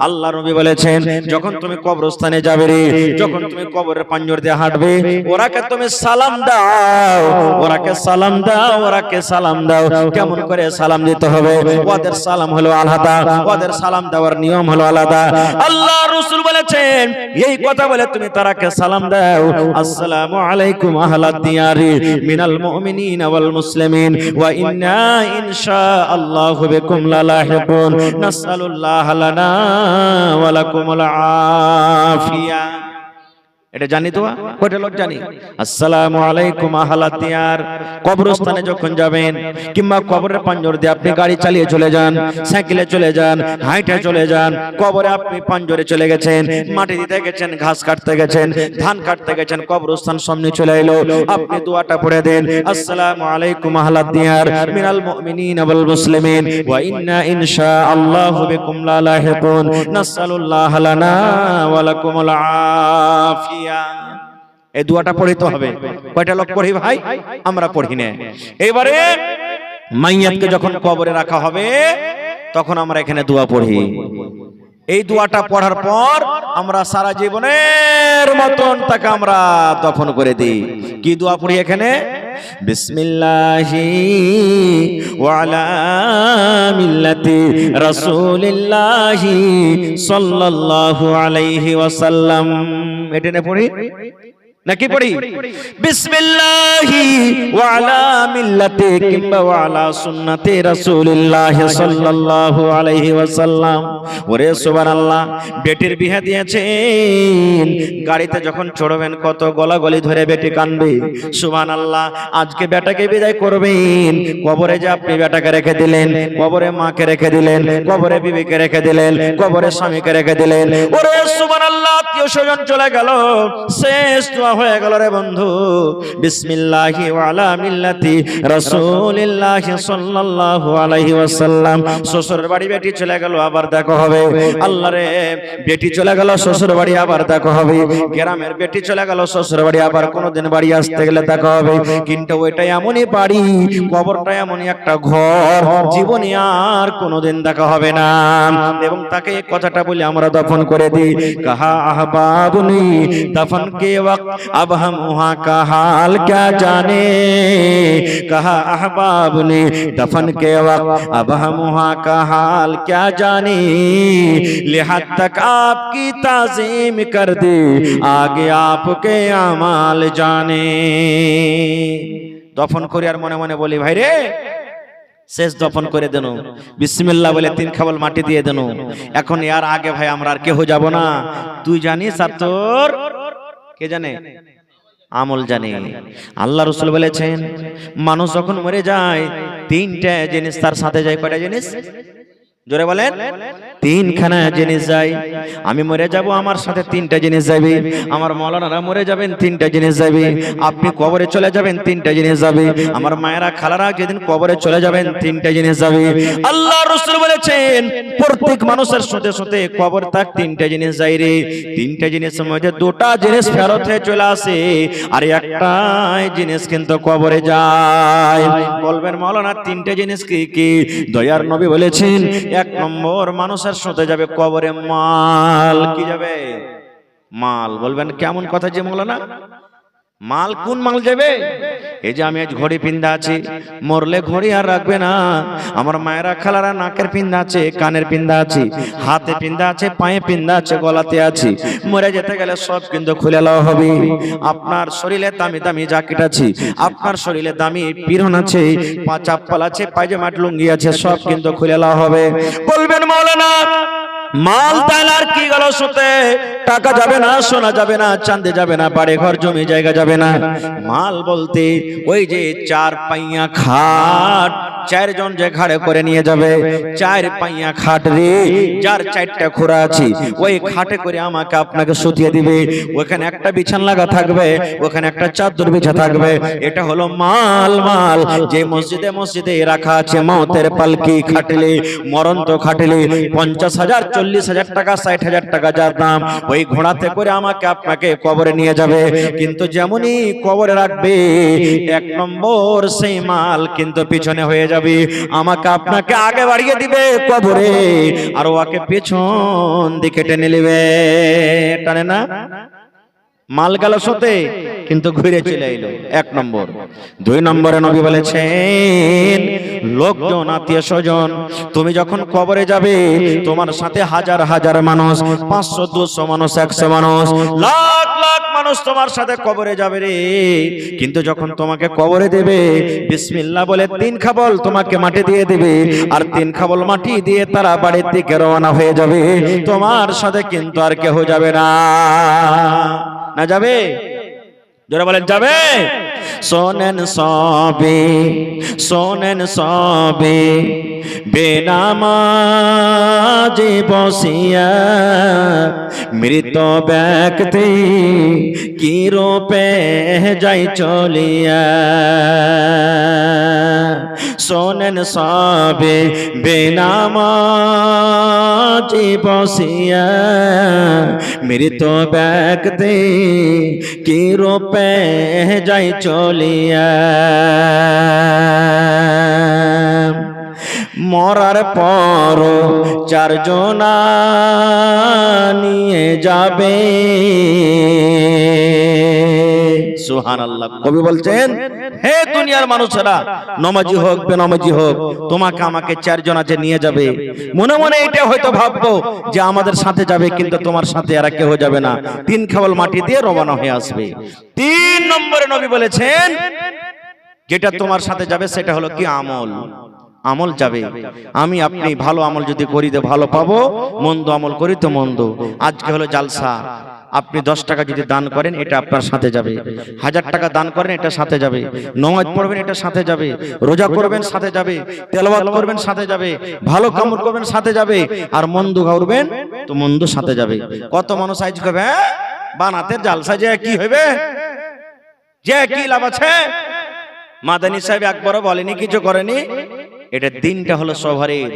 আল্লাহ নবী বলেছেন, যখন তুমি কবরস্থানে যাবে রে, যখন তুমি কবরের পাঞ্জর দিয়ে হাঁটবে, ওরাকে তুমি সালাম দাও, ওরাকে সালাম দাও, ওরাকে সালাম দাও। কেমন করে সালাম দিতে হবে? ওদের সালাম হলো আলাদা, ওদের সালাম দেওয়ার নিয়ম হলো আলাদা। আল্লাহ রাসূল বলেছেন, এই কথা বলে তুমি তারাকে সালাম দাও, আসসালামু আলাইকুম আহলাদ দিয়ারি মিনাল মুমিনিনা ওয়াল মুসলিমিন ওয়া ইন্না ইনশাআল্লাহু বিকুম লালাহিকুন নাসআলুল্লাহ লানা ওয়া লাকুমুল আফিয়া। এটা জানি তো, কয়টা লোক জানি? আসসালামু আলাইকুম আহলাদ দিয়ার। কবরস্থানে যখন যাবেন কিংবা কবরের পাঞ্জর দিয়ে আপনি গাড়ি চালিয়ে চলে যান, সাইকেলে চলে যান, হাইটে চলে যান, কবরে আপনি পাঞ্জরে চলে গেছেন, মাটি দিতে গেছেন, ঘাস কাটতে গেছেন, ধান কাটতে গেছেন, কবরস্থান সামনে চলে এলো, আপনি দোয়াটা পড়ে দেন, আসসালামু আলাইকুম আহলাদ দিয়ার মিনাল মুমিনিনা ওয়াল মুসলিমিন ওয়া ইন্না ইনশাআল্লাহু বিকুম লালাহিকুন নাসআলুল্লাহ লানা ওয়া লাকুমুল আফিয়া। এই দোয়াটা পড়িতে হবে। কয়টা লোক পড়ি ভাই? আমরা পড়ি না। এবারে মাইয়াতকে যখন কবরে রাখা হবে তখন আমরা এখানে দোয়া পড়ি। এই দোয়াটা পড়ার পর আমরা সারা জীবনের মতন তাকে আমরা দফন করে দিই। কি দোয়া পড়ি এখানে? বিসমিল্লাহি ওয়া আলা মিল্লাতি রাসূলিল্লাহি সাল্লাল্লাহু আলাইহি ওয়াসাল্লাম। এটা না পড়ি নাকি পড়ি? বিসমিল্লাহি ওয়া আলা মিল্লাতি কিংবা ওয়া আলা সুন্নতি রাসূলিল্লাহি সাল্লাল্লাহু আলাইহি ওয়াসাল্লাম। ওরে সুবহানাল্লাহ, বেটির বিয়ে দিয়েছেন, গাড়িতে যখন চড়বেন কত গলাগলি ধরে বেটি কাঁদবে। সুবহানাল্লাহ, আজকে বেটাকে বিদায় করবেন, কবরে যে আপনি বেটাকে রেখে দিলেন, কবরে মাকে রেখে দিলেন, কবরে বিবিকে রেখে দিলেন, কবরে স্বামীকে রেখে দিলেন। ওরে সুবহানাল্লাহ, আত্মীয় স্বজন চলে গেল, শেষ দোয়া হয়ে গেল রে বন্ধু। বিসমিল্লাহি ওয়া আলা মিল্লাতি রাসূলিল্লাহি সাল্লাল্লাহু আলাইহি ওয়াসাল্লাম। শ্বশুর বাড়ি বেটি চলে গেল, আবার দেখা হবে। আল্লাহ রে, বেটি চলে গেল শ্বশুর বাড়ি, আবার দেখা হবে। গ্রামের বেটি চলে গেল শ্বশুর বাড়ি, আবার কোনোদিন বাড়ি আসতে গেলে দেখা হবে। কিন্তু ওইটাই এমনই বাড়ি, কবরটা এমনই একটা ঘর, জীবনে আর কোনোদিন দেখা হবে না। এবং তাকে এই কথাটা বলে আমরা দফন করে দিই। কাহা আহবাবনি দফন কে ওয়াক্ত अब हम वहाँ का हाल क्या जाने, कहा अहबाब ने दफन के वक्त अब हम वहाँ का हाल क्या जाने, लिहाज तक आपकी ताज़ीम कर दी आगे आपके अमाल जाने। दफन करी और मने मने बोली भाई रे শেষ দফন করে দেন, বিসমিল্লাহ বলে 3 খাবল মাটি দিয়ে দেন। এখন यार আগে ভাই আমরা আর কেউ যাব না, তুই জানিস আর তোর কে জানে? আমল জানে। আল্লাহ রাসূল বলেছেন, মানুষ যখন মরে যায় 3টা জিনিস তার সাথে যায়। কয়টা জিনিস? জোরে বলেন। 3খানা জিনিস যায়। আমি মরে যাব, আমার সাথে 3টা জিনিস যাবে। আমার মাওলানারা মরে যাবেন, 3টা জিনিস যাবে। আপনি কবরে চলে যাবেন, 3টা জিনিস যাবে। আমার মায়েরা খালারা যেদিন কবরে চলে যাবেন, 3টা জিনিস যাবে। আল্লাহ রাসূল বলেছেন, প্রত্যেক মানুষের সাথে সাথে কবর তাক 3টা জিনিস যায় রে। 3টা জিনিসের মধ্যে 2টা জিনিস ফেরত হয়ে চলে আসে, আর একটাই জিনিস কিন্তু কবরে যায়। বলবেন মাওলানা 3টা জিনিস কি কি? দয়ার নবী বলেছেন, 1 নম্বর মানুষের সাথে যাবে কবরে মাল। কি যাবে? মাল। বলবেন কেমন কথা যে মাওলানা? মাল কোন মাল যাবে? এই যে আমি আজ ঘড়ি পিন্ধা আছি, মরলে ঘড়ি আর রাখবে না। আমার মায়েরা খালারা নাকের পিন্ধা আছে, কানের পিন্ধা আছে, হাতে পিন্ধা আছে, পায়ে পিন্ধা আছে, গলাতে আছে, মরে যেতে গেলে সব কিন্তু খুলে লওয়া হবে। আপনার শরীরে দামি দামি জ্যাকেট আছে, আপনার শরীরে দামি পিরন আছে, চাপ্পল আছে, পায়জামা লুঙ্গি আছে, সব কিন্তু খুলে লওয়া হবে। বলবেন মাওলানা মাল তাহলে আর কি গেল শুতে? টাকা যাবে না, সোনা যাবে না, চাঁদে যাবে না, বাড়ি ঘর জমি জায়গা যাবে না। মাল বলতে ওই যে চার পাইয়া খাট, চারজন যে ঘাড়ে করে নিয়ে যাবে, চার পাইয়া খাট রে, যার চারটা খোরা আছে, ওই খাটে করে আমাকে আপনাকে শুতিয়ে দিবে। ওখানে একটা বিছান লাগা থাকবে, ওখানে একটা চাদর বিছা থাকবে। এটা হলো মাল। মাল যে মসজিদে মসজিদে রাখা আছে, মওতের পালকি খাটলে, মরন্ত খাটলে 50,000, 40,000 টাকা, 60,000 টাকা যার দাম, ওই ঘোড়াতে করে আমাকে আপনাকে কবরে নিয়ে যাবে। কিন্তু যেমনই কবরে রাখবে, 1 নম্বর সেই মাল কিন্তু পিছনে হয়ে যাবে। আমাকে আপনাকে আগে বাড়িয়ে দিবে কবরে, আর ওকে পেছন দিকে টেনে নেবে। টানে না? মাল গেল সতে, কিন্তু ঘুরে চলে এলো। 1 নম্বর। 2 নম্বরে নবী বলেছেন, লোকজন, আত্মীয় স্বজন, তুমি যখন কবরে যাবে, তোমার সাথে হাজার হাজার মানুষ, 500, 200 মানুষ, 100 মানুষ, লাখ লাখ মানুষ তোমার সাথে কবরে যাবে রে। কিন্তু যখন তোমাকে কবরে দেবে, বিসমিল্লাহ বলে 3 খাবল তোমাকে মাটি দিয়ে দেবে, আর 3 খাবল মাটি দিয়ে তারা বাড়ির দিকে রওনা হয়ে যাবে। তোমার সাথে কিন্তু আর কেউ যাবে না। না যাবে? যারা বলেন যাবে। শোনেন সবে, শোনেন সবে, বেনামাজি বসিয়া মৃত ব্যক্তি কি রূপে যাই চলিয়া। শোনেন সবে, বেনামাজি বসিয়া মৃত ব্যক্তি কি রূপে যাই চলিয়া। মরার পর 4 জনা নিয়ে যাবে। সুবহানাল্লাহ। কবি বলছেন, হে দুনিয়ার মানুষেরা, নমাজি হোক বেনামাজি হোক, তোমাকে আমাকে 4 জনা যে নিয়ে যাবে। মনে মনে এটা হয়তো ভাববো যে আমাদের সাথে যাবে, কিন্তু তোমার সাথে আর কেউ যাবে না। 3 খাবল মাটি দিয়ে রওনা হয়ে আসবে। 3 নম্বরে নবী বলেছেন, যেটা তোমার সাথে যাবে সেটা হলো কি? আমল। আমল যাবে। আমি আপনি ভালো আমল যদি করি তো ভালো পাবো, মন্দ আমল করি তো মন্দ। আজকে হলো জালসা, আপনি 10 টাকা যদি দান করেন, এটা আপনার সাথে যাবে। 1000 টাকা দান করেন, এটা সাথে যাবে। নামাজ পড়বেন, এটা সাথে যাবে। রোজা করবেন, সাথে যাবে। তেলাওয়াত করবেন, সাথে যাবে। ভালো কাম করবেন, সাথে যাবে। আর মন্দ করবেন তো মন্দ সাথে যাবে। কত মানুষ আজ কবে বানাতে জালসা যে কি হবে, যে কি লাভ আছে? মাদানী সাহেব একবারও বলেনি, কিছু করেনি। এটা দিনটা হলো সভারীর,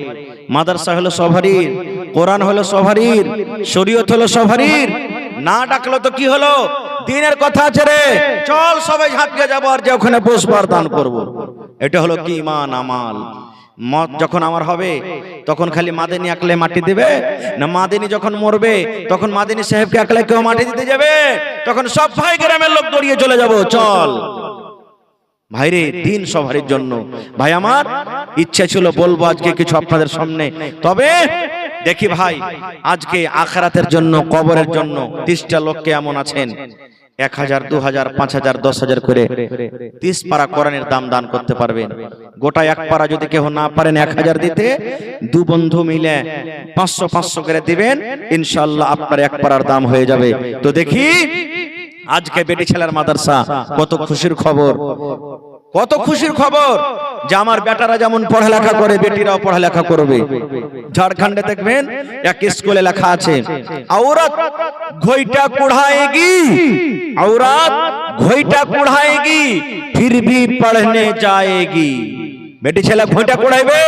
মাদ্রাসা হলো সভারীর, কোরআন হলো সভারীর, শরীয়ত হলো সভারীর। না ডাকলো তো কি হলো? দিনের কথা আছে রে, চল সবাই ঝাঁপিয়ে যাবো আর যে ওখানে বসবার দান করবো। এটা হলো কি? ঈমান, আমাল। মত যখন আমার হবে, তখন খালি মাদানী আকলে মাটি দিবে না? মাদানী যখন মরবে, তখন মাদানী সাহেবকে আকলে কেউ মাটি দিতে যাবে? তখন সব ভাই গ্রামের লোক দৌড়িয়ে চলে যাবো, চল ভাইরে, দিন সভারের জন্য। ভাই আমার ইচ্ছা ছিল বলবো আজকে কিছু আপনাদের সামনে, তবে দেখি ভাই, আজকে আখিরাতের জন্য, কবরের জন্য 30টা লোককে এমন আছেন 1000, 2000, 5000, 10,000 করে 30 পারা কোরআনের দান করতে পারবেন। গোটা 1 পারা যদি কেউ না পারেন 1000 দিতে, 2 বন্ধু মিলে 500 করে দিবেন, ইনশাআল্লাহ আপনার 1 পারার দাম হয়ে যাবে। তো দেখি আজকে বেটি ছেলের মাদ্রাসা, কত খুশির খবর, কত খুশির খবর যে আমার বেটারা যেমন পড়ালেখা করে, বেটিরাও পড়ালেখা করবে। ঝাড়খণ্ডে দেখবেন এক স্কুলে লেখা আছে, औरत घोइटा कुढ़ाएगी, औरत घोइटा कुढ़ाएगी, फिर भी पढ़ने जाएगी। বেটি ছেলে ঘুঁটা কুড়াইবে,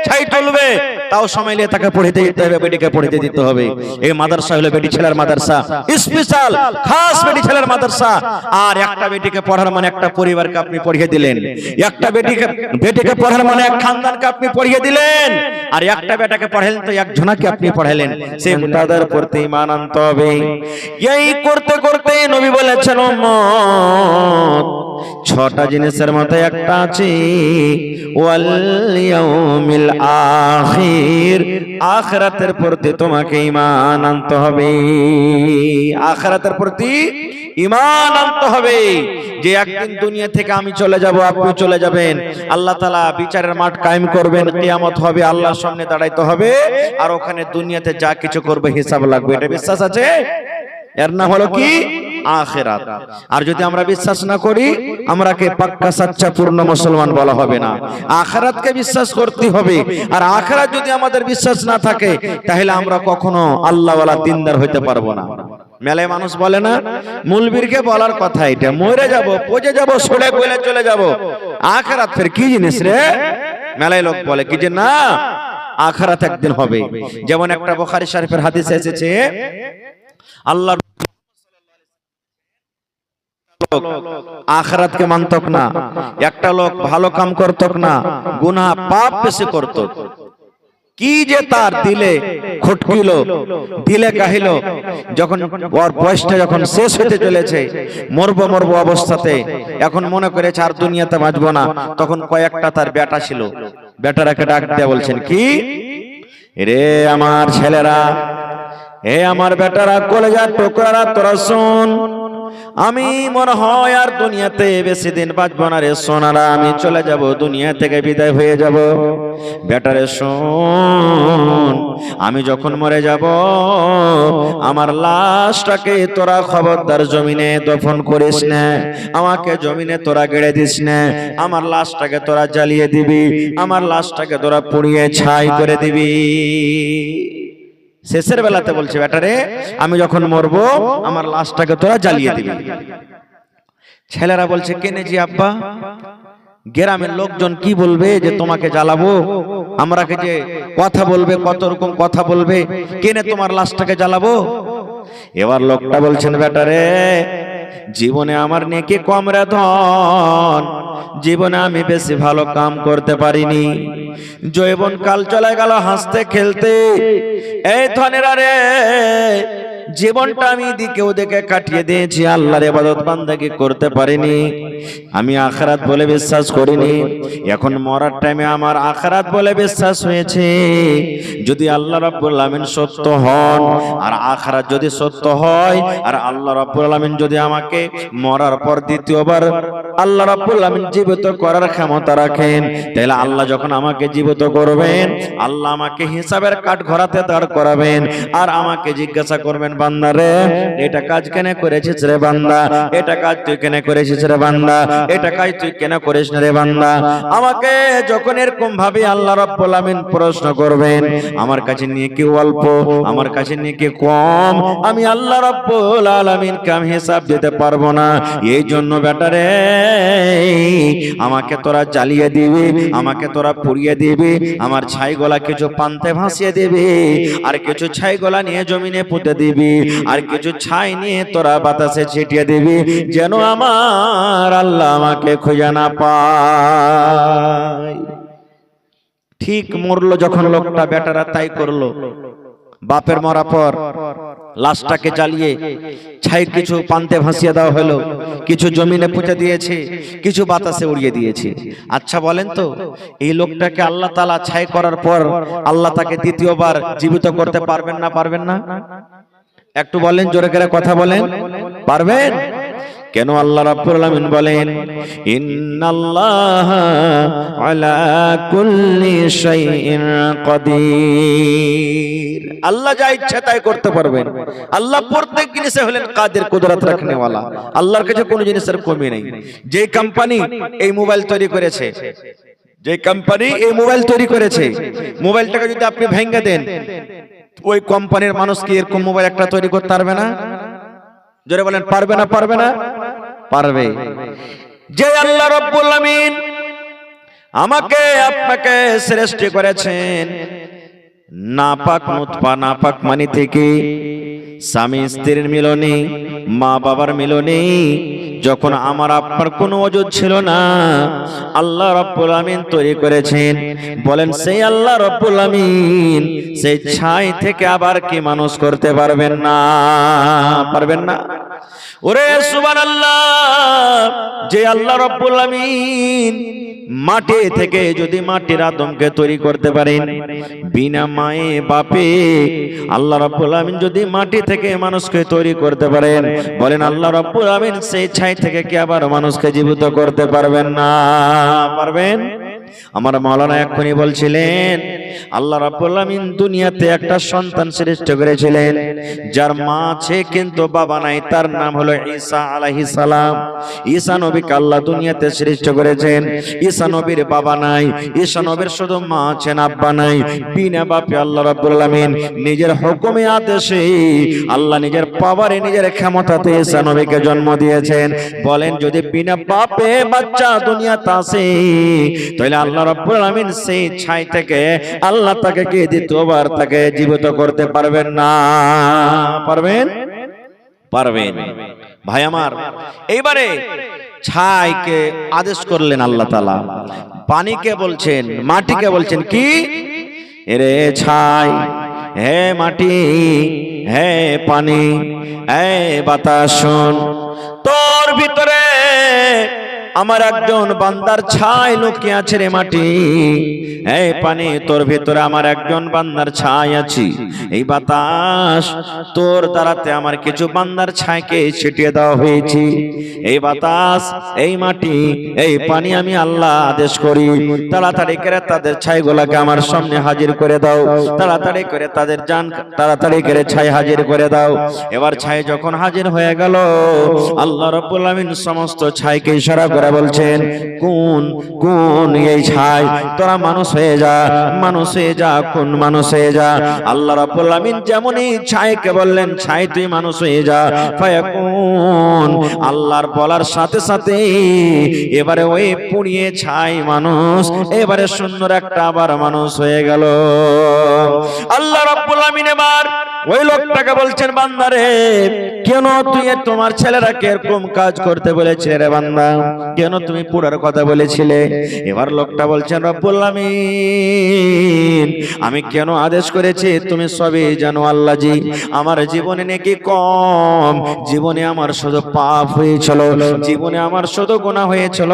ছাই তুলবে, তাও সময় নিয়ে তাকে পড়িতে দিতে হবে, বেটিকে পড়িতে দিতে হবে। এই মাদ্রাসা হলো বেটি ছেলের মাদ্রাসা, স্পেশাল খাস বেটি ছেলের মাদ্রাসা। আর একটা বেটিকে পড়ার মানে একটা পরিবারকে আপনি পড়িয়ে দিলেন, একটা বেটিকে পড়ার মানে এক খানদানকে আপনি পড়িয়ে দিলেন, আর একটা বেটাকে পড়ালেন তো একজনকে আপনি পড়ালেন। সে তাদের প্রতি ঈমান আনতে হবে। এই করতে করতে নবী বলেছেন উম্মত, ছটা জিনিসের মধ্যে একটা আছে ওয়াল ইয়াউমিল আখির, আখিরাতের প্রতি তোমাকে ঈমান আনতে হবে। আখিরাতের প্রতি ঈমান আনতে হবে যে একদিন দুনিয়া থেকে আমি চলে যাব, আপনি চলে যাবেন, আল্লাহ তাআলা বিচারের মাঠ কায়েম করবেন, কিয়ামত হবে, আল্লাহর সামনে দাঁড়াইতে হবে, আর ওখানে দুনিয়াতে যা কিছু করবে হিসাব লাগবে। এটা বিশ্বাস আছে? এর নাম হলো কি? আখিরাত। আর যদি আমরা বিশ্বাস না করি, আমরাকে পাক্কা সাচ্চা পূর্ণ মুসলমান বলা হবে না। আখিরাতকে বিশ্বাস করতে হবে। আর আখিরাত যদি আমাদের বিশ্বাস না থাকে, তাহলে আমরা কখনো আল্লাহওয়ালা দিনদার হইতে পারবো না। মেলায় মানুষ বলে না, মুলবিরকে বলার কথা এটা, মরে যাব, পচে যাব, সরে গলে চলে যাব, আখিরাত ফের কি জিনিস রে? মেলায় লোক বলে কি যে না, আখিরাত একদিন হবে। যেমন একটা বুখারী শরীফের হাদিসে এসেছে, আল্লাহ আখিরাতকে মানতক না, একটা লোক ভালো কাম করতক না, গুনাহ পাপ বেশি করত, কি যে তার দিলে খটকিল, দিলে কাহিল, যখন ওর বয়সটা যখন শেষ হতে চলেছে, মরবো মরবো অবস্থাতে, এখন মনে করেছে আর দুনিয়াতে বাঁচবো না, তখন কয়েকটা তার বেটা ছিল, বেটারাকে ডাক দিয়ে বলছেন কি, রে আমার ছেলেরা, হে আমার বেটারা, কলেজার টুকরারা, তোরা শোন, আমি মনে হয় আর দুনিয়াতে বেশি দিন বাঁচবো না রে সোনারা, আমি চলে যাব, দুনিয়া থেকে বিদায় হয়ে যাব। বেটারে শোন, আমি যখন মরে যাব, আমার লাশটাকে তোরা খবরদার জমিনে দফন করিস না, আমাকে জমিনে তোরা গেড়ে দিস না, আমার লাশটাকে তোরা জ্বালিয়ে দিবি, আমার লাশটাকে তোরা পুড়িয়ে ছাই করে দিবি। শেষের বেলাতে বলছে, বেটারে আমি যখন মরবো, আমার লাশটাকে তোরা জ্বালিয়ে দিবি। ছেলেরা বলছে, কেনে জি আব্বা, গ্রামের লোকজন কি বলবে যে তোমাকে জ্বালাবো, আমরাকে যে কথা বলবে, কত রকম কথা বলবে, কেনে তোমার লাশটাকে জ্বালাবো? এবার লোকটা বলছেন, বেটারে জীবনে আমার নেকি কম রে ধন, জীবনে আমি বেশি ভালো কাম করতে পারিনি, যৌবন কাল চলে গেল হাসতে খেলতে, এই ধনেরা রে, জীবনটা আমি দিকে ওদিকে কাটিয়ে দিয়েছি, আল্লাহর ইবাদত বান্দাগি করতে পারিনি, আমি আখিরাত বলে বিশ্বাস করিনি, এখন মরার টাইমে আমার আখিরাত বলে বিশ্বাস হয়েছে। যদি আল্লাহ রাব্বুল আলামিন সত্য হন, আর আখিরাত যদি সত্য হয়, আর আল্লাহ রাব্বুল আলামিন যদি আমাকে মরার পর দ্বিতীয়বার আল্লাহ রাব্বুল আলামিন জীবিত করার ক্ষমতা রাখেন, তাহলে আল্লাহ যখন আমাকে জীবিত করবেন, আল্লাহ আমাকে হিসাবের কাঠগড়াতে দাঁড় করাবেন, আর আমাকে জিজ্ঞাসা করবেন, বান্দা রে, এটা কাজ কেন করেছিস রে বান্দা, এটা কাজ তুই কেন করেছিস রে বান্দা, এটা কাজ তুই কেন করিস না রে বান্দা। আমাকে যখন এরকম ভাবে আল্লাহ রাব্বুল আলামিন প্রশ্ন করবেন, আমার কাছে নিয়ে কি অল্প, আমার কাছে নিয়ে কি কম, আমি আল্লাহ রাব্বুল আলামিন কাম হিসাব দিতে পারবো না। এই জন্য বেটারে আমাকে তোরা জ্বালিয়ে দিবি, আমাকে তোরা পুড়িয়ে দিবি, আমার ছাই গলা কিছু পান্তে ভাসিয়ে দিবি, আর কিছু ছাই গলা নিয়ে জমিনে পুঁতে দিবি, আর কিছু ছাই নিয়ে তোরা বাতাসে ছিটিয়ে দিবি, যেন আমার আল্লাহ আমাকে খুঁজে না পায়। ঠিক মরলো যখন লোকটা, বেটারা তাই করলো। বাপের মরার পর লাশটাকে জ্বালিয়ে ছাই কিছু পান্তে ভাসিয়ে দেওয়া হলো, কিছু জমিনে পুঁতে দিয়েছে, কিছু বাতাসে উড়িয়ে দিয়েছে। আচ্ছা বলেন তো, এই লোকটাকে আল্লাহ তাআলা ছাই করার পর আল্লাহ তাকে দ্বিতীয়বার জীবিত করতে পারবেন না পারবেন না? একটু বলেন, জোরে করে কথা বলেন, পারবেন? কেন? আল্লাহ রাব্বুল আলামিন বলেন, ইন্নাল্লাহা আলা কুল্লি শাইইন কাদির, আল্লাহ যা ইচ্ছা তাই করতে পারবেন। আল্লাহ প্রত্যেক জিনিসে হলেন কাদের, কুদরত রাখনে ওয়ালা। আল্লাহর কাছে কোনো জিনিসের কমি নেই। যে কোম্পানি এই মোবাইল তৈরি করেছে, যে কোম্পানি এই মোবাইল তৈরি করেছে, মোবাইলটাকে যদি আপনি ভেঙে দেন, ওই কোম্পানির মানুষ কি এরকম মোবাইল একটা তৈরি করতে পারবে না? জোরে বলেন, পারবে না পারবে না? পারবে। যে আল্লাহ রাব্বুল আলামিন আমাকে আপনাকে সৃষ্টি করেছেন নাপাক নুতফা, নাপাক মানি থেকে। স্বামী স্ত্রীর মিলনে, মা বাবার মিলনে যখন আমার আপনার কোনো ওজুদ ছিল না, আল্লাহ রাব্বুল আমিন তৈরি করেছেন। বলেন সেই আল্লাহ রাব্বুল আমিন সেই ছাই থেকে আবার কি মানুষ করতে পারবেন না? পারবেন না? ওরে সুবহানাল্লাহ! যে আল্লাহ রাব্বুল আমিন মাটি থেকে যদি মাটির আদমকে তৈরি করতে পারেন বিনা মায়ে বাপে, আল্লাহ রাব্বুল আমিন যদি মাটি থেকে মানুষকে তৈরি করতে পারেন, বলেন আল্লাহ রাব্বুল আমিন সেই ছাই থেকে কি আবার মানুষকে জীবিত করতে পারবেন না? পারবেন? আমার মাওলানা এক্ষুনি বলছিলেন আল্লাহ রাব্বুল আমিন দুনিয়াতে একটা সন্তান সৃষ্টি করেছিলেন যার মা আছে কিন্তু বাবা নাই, তার নাম হলো ঈসা আলাইহিস সালাম। ঈসা নবীকে আল্লাহ দুনিয়াতে সৃষ্টি করেছেন। ঈসা নবীর বাবা নাই, ঈসা নবীর শুধু মা আছেন, আব্বা নাই। বিনা বাপে আল্লাহ রাব্বুল আমিন নিজের হুকুমে আদেশে, আল্লাহ নিজের পাওয়ারে, নিজের ক্ষমতাতে ঈসা নবীকে জন্ম দিয়েছেন। বলেন যদি বিনা বাপে বাচ্চা দুনিয়াতে আসে, তাহলে আল্লাহ রাব্বুল আমিন সেই ছাই থেকে আল্লাহ তাকে কে দ্বিতীয়বার তাকে জীবিত করতে পারবেন না? পারবেন? পারবেন। ভাই আমার, এইবারে ছাইকে আদেশ করলেন আল্লাহ তাআলা, পানিকে বলছেন, মাটিকে বলছেন কি, এরে ছাই, হে মাটি, হে পানি, হে বাতাস, শোন, তোর ভিতরে আমার একজন বান্দার ছাই লুকিয়ে আছে রে মাটি। এই পানি, তোর ভিতরে আমার একজন বান্দার ছাই আছে। এই বাতাস, তোর দ্বারাতে আমার কিছু বান্দার ছাইকে ছিটিয়ে দেওয়া হয়েছে। এই বাতাস, এই মাটি, এই পানি আমি আল্লাহ আদেশ করি, তাড়াতাড়ি করে তাদের ছাইগুলোকে আমার সামনে হাজির করে দাও। তাড়াতাড়ি করে তাদের জান, তাড়াতাড়ি করে ছাই হাজির করে দাও। এবার ছাই যখন হাজির হয়ে গেল, আল্লাহ রাব্বুল আমিন সমস্ত ছাইকে ইশারা করে বলছেন, কোন কোন এই ছাই, তোরা মানুষ হয়ে যা, মানুষ হয়ে যা, কোন মানুষ হয়ে যা। আল্লাহ রাব্বুল আমিন যেমনই ছাইকে বললেন, ছাই তুই মানুষ হয়ে যা, ফায়াকুন, আল্লাহর বলার সাথে সাথে এবারে ওই পুড়িয়ে ছাই মানুষ এবারে সুন্দর একটা আবার মানুষ হয়ে গেল। আল্লাহ রাব্বুল আমিন এবার ওই লোকটাকে বলছেন, বান্দারে কেন তুই তোমার ছেলেরা এরকম কাজ করতে বলেছে রে বান্দা, কেন তুমি পুরার কথা বলেছিলে? এবার লোকটা বলছেন, রব্বুল আমিন আমি কেন আদেশ করেছি তুমি সবই জানো আল্লাহ জি। আমার জীবনে নাকি কম, জীবনে আমার শুধু পাপ হয়েছিল, জীবনে আমার শুধু গুনাহ হয়েছিল।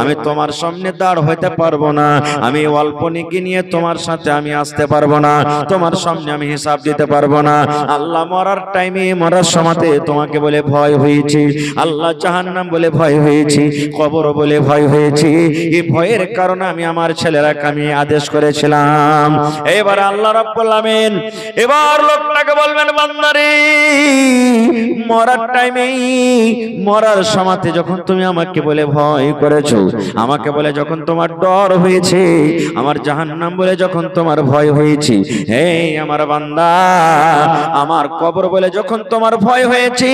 আমি তোমার সামনে দাঁড় হইতে পারবো না, আমি অল্প নেকি নিয়ে তোমার সাথে আমি আসতে পারবো না, তোমার সামনে আমি হিসাব দিতে পারবো না। আল্লাহ মরার টাইমে, মরার সময়তে তোমাকে বলে ভয় হয়েছে, আল্লাহ জাহান্নাম বলে ভয় হয়েছে, কবর বলে ভয় হয়েছে। এই ভয়ের কারণে আমি আমার ছেলেরাকে আমি আদেশ করেছিলাম। এবার আল্লাহ রাব্বুল আমিন এবার লোকটাকে বলবেন, বান্দারে মরার টাইমে, মরার সময়তে যখন তুমি আমাকে বলে ভয় করেছো, আমাকে বলে যখন তোমার ডর হয়েছে, আমার জাহান্নাম বলে যখন তোমার ভয় হয়েছে, হে আমার বান্দা আমার কবর বলে যখন তোমার ভয় হয়েছে,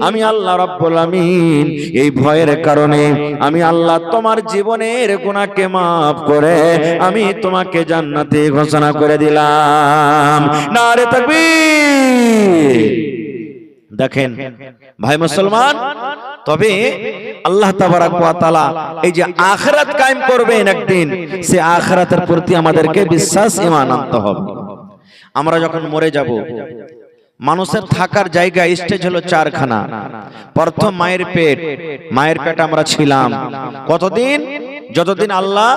আমি আল্লাহ রাব্বুল আমিন এই ভয়ের কারণে আমি আল্লাহ তোমার জীবনের গুনাহকে maaf করে আমি তোমাকে জান্নাতে ঘোষণা করে দিলাম। নারে তাকবীর। দেখেন ভাই মুসলমান, তবে আল্লাহ তাবারাক ওয়া তাআলা এই যে আখিরাত কায়েম করবেন একদিন, সে আখিরাতের প্রতি আমাদেরকে বিশ্বাস, ঈমান আনতে হবে। আমরা যখন মরে যাব, মানুষের থাকার জায়গা স্টেজ হলো চারখানা। প্রথম মায়ের পেট, মায়ের পেট আমরা ছিলাম কতদিন? যতদিন আল্লাহ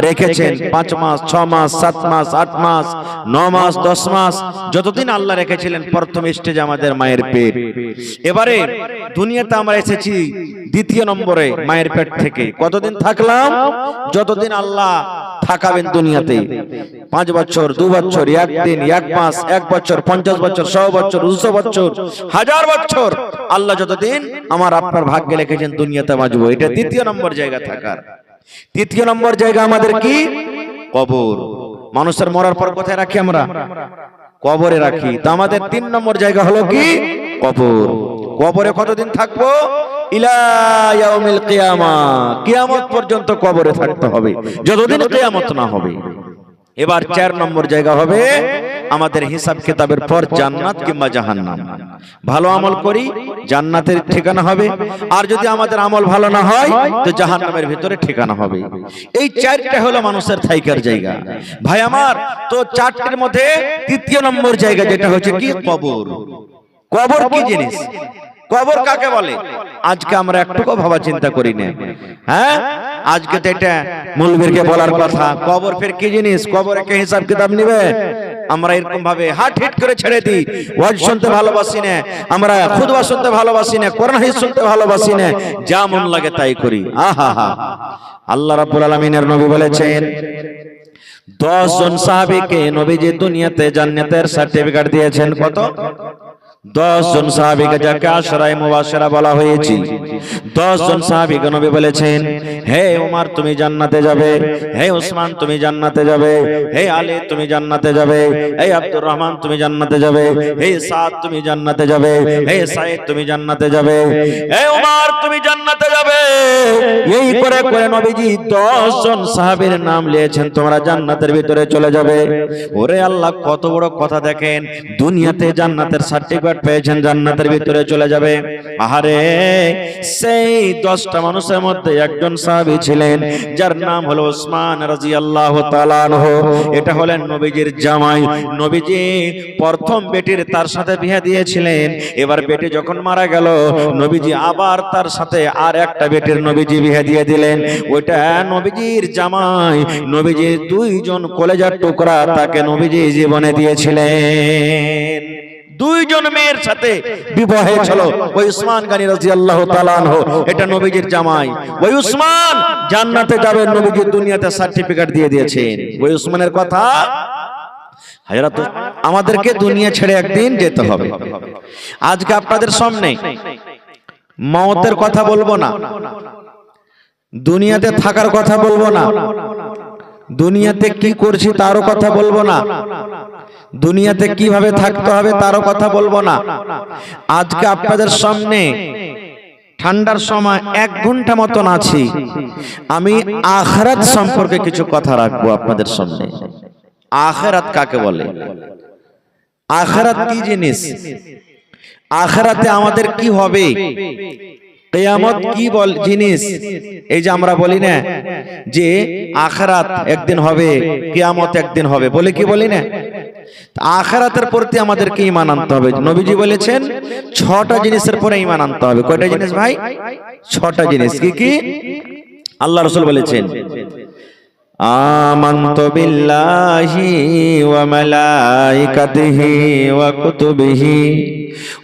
রেখেছেন, 5 মাস, 6 মাস, 7 মাস, 8 মাস, 9 মাস, 10 মাস, যতদিন আল্লাহ রেখেছিলেন প্রথম স্টেজ আমাদের মায়ের পেট। এবারে দুনিয়াতে আমরা এসেছি দ্বিতীয় নম্বরে মায়ের পেট থেকে। কতদিন থাকলাম? যতদিন আল্লাহ থাকাবেন দুনিয়াতে। 5 বছর, 2 বছর, 1 দিন, 1 মাস, 1 বছর, 50 বছর, 100 বছর, 200 বছর, 1000 বছর, আল্লাহ যতদিন আমার আপনার ভাগ্যে লিখেছেন দুনিয়াতে বাঁচবো, এটা দ্বিতীয় নম্বর জায়গা থাকার। তৃতীয় নম্বর জায়গা আমাদের কি? কবর। মানুষের মরার পর কোথায় রাখি আমরা? কবরে রাখি। তো আমাদের 3 নম্বর জায়গা হলো কি? কবর। কবরে কতদিন থাকবো? ইলা ইয়াউমিল কিয়ামা, কিয়ামত পর্যন্ত কবরে থাকতে হবে যতদিন কিয়ামত না হবে। এবার 4 নম্বর জায়গা হবে আমাদের হিসাব কিতাবের পর জান্নাত কিংবা জাহান্নাম। ভালো আমল করি জান্নাতের ঠিকানা হবে, আর যদি আমাদের আমল ভালো না হয় তো জাহান্নামের ভিতরে ঠিকানা হবে। এই 4টা হলো মানুষের থাইকার জায়গা। ভাই আমার, তো 4টির মধ্যে 3য় নম্বর জায়গা যেটা হচ্ছে কি কবর। কবর কি জিনিস? কবর কাকে বলে? আজকে আমরা একটুকু ভাবা চিন্তা করি না। হ্যাঁ, আজকে তো এটা মুলবিরকে বলার কথা, কবর ফের কি জিনিস, কবরে কে হিসাব কিতাব নিবে? আমরা এরকম ভাবে হাট হিট করে ছেড়ে দিই। ওয়াজ শুনতে ভালোবাসি না, আমরা খুতবা শুনতে ভালোবাসি না, কোরআন হাদিস শুনতে ভালোবাসি না, যা মন লাগে তাই করি। আহা হা, আল্লাহ রাব্বুল আলামিনের নবী বলেছেন 10 জন সাহাবীকে নবীজি দুনিয়াতে জান্নাতের সার্টিফিকেট দিয়েছেন। কত? 10 জন সাহাবীকে, যাকে আশরায়ে মুবাশশিরা বলা হয়েছে। 10 জন সাহাবীকে নবী বলেছেন, হে ওমর তুমি জান্নাতে যাবে, হে ওসমান তুমি জান্নাতে যাবে, হে আলী তুমি জান্নাতে যাবে, হে আব্দুর রহমান তুমি জান্নাতে যাবে, হে সাদ তুমি জান্নাতে যাবে, হে সাঈদ তুমি জান্নাতে যাবে, হে ওমর তুমি জান্নাতে যাবে। এই করে করে নবীজি 10 জন সাহাবীর নাম নিয়েছেন, তোমরা জান্নাতের ভিতরে চলে যাবে। ওরে আল্লাহ, কত বড় কথা দেখেন, দুনিয়াতে জান্নাতের সার্টিফিকেট পেয়েছেন, জান্নাতের ভিতরে চলে যাবে। আহারে, সেই 10টা মানুষের মধ্যে একজন সাহাবী ছিলেন যার নাম হলো ওসমান রাদিয়াল্লাহু তাআলা আনহু। এটা হলেন নবীজির জামাই। নবীজি প্রথম বেটির তার সাথে বিয়ে দিয়েছিলেন। এবার বেটি যখন মারা গেল, নবীজি আবার তার সাথে আর একটা বেটির নবীজি বিয়ে দিয়ে দিলেন। ওইটা নবীজির জামাই। নবীজির 2 জন কলেজার টুকরা তাকে নবীজি জীবনে দিয়েছিলেন। 2 জন মেয়ের সাথে বিবাহ হয়েছিল। ওই উসমান গনি রাদিয়াল্লাহু তাআলা আনহু, এটা নবীজির জামাই। ওই উসমান জান্নাতে যাবে, নবীজি দুনিয়াতে সার্টিফিকেট দিয়ে দিয়েছেন। ওই উসমানের কথা হযরত, আমাদেরকে দুনিয়া ছেড়ে একদিন যেতে হবে। আজকে আপনাদের সামনে মওতের কথা বলবো না, দুনিয়াতে থাকার কথা বলবো না, দুনিয়াতে কি করছি তারও কথা বলবো না, দুনিয়াতে কিভাবে থাকতে হবে তারও কথা বলবো না। আজকে আপনাদের সামনে ঠান্ডার সময় 1 ঘন্টা মতন আছি, আমি আখিরাত সম্পর্কে কিছু কথা রাখবো আপনাদের সামনে। আখিরাত কাকে বলে? আখিরাত কি জিনিস? আখিরাতে আমাদের কি হবে? কিয়ামত কি বল জিনিস? এই যে আমরা বলি না যে আখিরাত একদিন হবে, কিয়ামত একদিন হবে, বলে কি বলি না? আখিরাতের প্রতি আমাদেরকে ঈমান আনতে হবে। নবীজি বলেছেন 6টা জিনিসের পরে ঈমান আনতে হবে। কয়টা জিনিস ভাই? 6টা জিনিস। কি কি? আল্লাহ রাসূল বলেছেন, আমানতু বিল্লাহি ওয়া মালাইকাতিহি ওয়া কুতুবিহি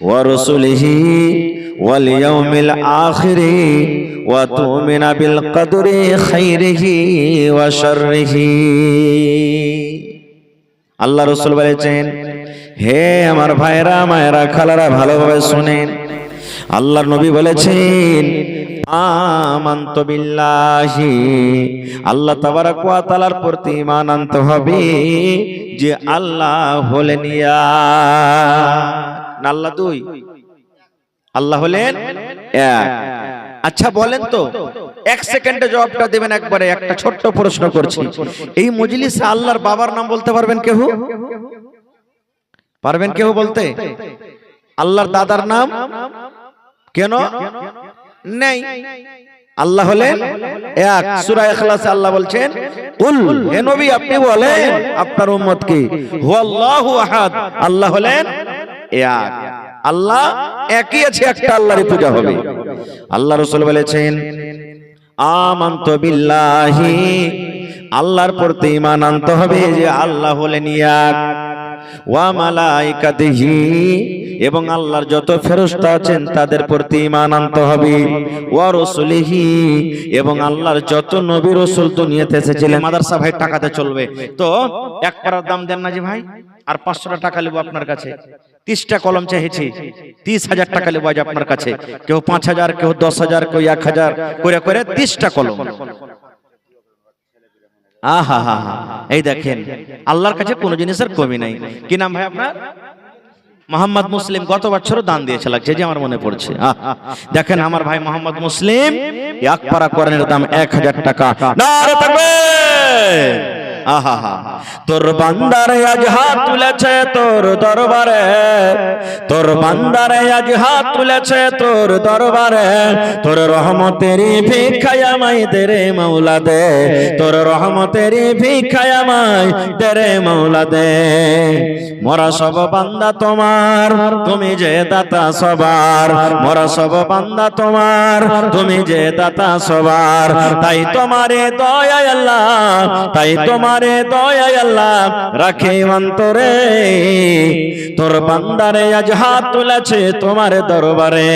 ওয়া রুসুলিহি ওয়াল ইয়াউমিল আখিরি ওয়া তু'মিনা বিল কদরি খাইরিহি ওয়া শাররিহি। আল্লাহ রাসূল বলেছেন, হে আমার ভাইরা মায়েরা খালারা ভালোভাবে শুনেন। আল্লাহর নবী বলেছেন, আমানতু বিল্লাহি, আল্লাহ তাবারাক ওয়া তাআলার প্রতি ঈমান আনতে হবে যে আল্লাহ হলেন এক। আল্লাহ 2, আল্লাহ হলেন 1। আচ্ছা বলেন তো, 1 সেকেন্ডে জবাবটা দেবেন একবারে। একটা ছোট্ট প্রশ্ন করছি, এই মজলিসে আল্লাহর বাবার নাম বলতে পারবেন কেউ? পারবেন কেউ বলতে? আল্লাহর দাদার নাম কেন নেই? আল্লাহ হলেন 1। সূরা ইখলাসে আল্লাহ বলছেন, কুল, হে নবী আপনি বলেন আপনার উম্মতকে, হুয়াল্লাহু আহাদ, আল্লাহ হলেন 1। আল্লাহ একই আছে, একটা আল্লাহরই পূজা হবে। আল্লাহ রাসূল বলেছেন, আমানতু বিল্লাহি, আল্লাহর প্রতি ঈমান আনতে হবে যে আল্লাহ হলেন এক। ওয়া মালাইকাতিহি, এবং আল্লাহর যত ফেরেশতা আছেন তাদের প্রতি ঈমান আনতে হবে। ওয়া রাসূলিহি, এবং আল্লাহর যত নবী রাসূল দুনিয়াতে এসেছিলেন। মাদ্রাসা ভাই টাকাতে চলবে তো 1 পারার দাম দেন না যে ভাই, আর 500 টাকা নেব আপনার কাছে। 30টা কলম চাইছি, 30,000 টাকা নেব আজ আপনার কাছে। কেউ 5,000, কেউ 10,000, কেউ 1,000 করে করে 30টা কলম। আহা হা হা, এই দেখেন আল্লাহর কাছে কোনো জিনিসের কমি নাই। কি নাম ভাই আপনার? মোহাম্মদ মুসলিম গত বছরও দান দিয়েছে লাগছে, যে আমার মনে পড়ছে। দেখেন আমার ভাই মোহাম্মদ মুসলিম এক পারা কোরআনের দাম 1000 টাকা। নারে তাকবীর। আহা, তোর বান্দারে আজ হাত তুলেছে তোর দরবারে, তোর বান্দারে আজ হাত তুলেছে তোর দরবারে, তোর রহমতেরই ভিক্ষায় আমায় দে রে মাওলা দে, তোর রহমতেরই ভিক্ষায় আমায় দে রে মাওলা দে। মোরা সব বান্দা তোমার, তুমি যে দাতা সবার, মোরা সব বান্দা তোমার, তুমি যে দাতা সবার, তাই তোমারে দয়া আল্লাহ, তাই তোমারে দয়া আল্লাহ রাখে অন্তরে, তোর বান্দারে আজ হাত তুলেছে তোমার দরবারে।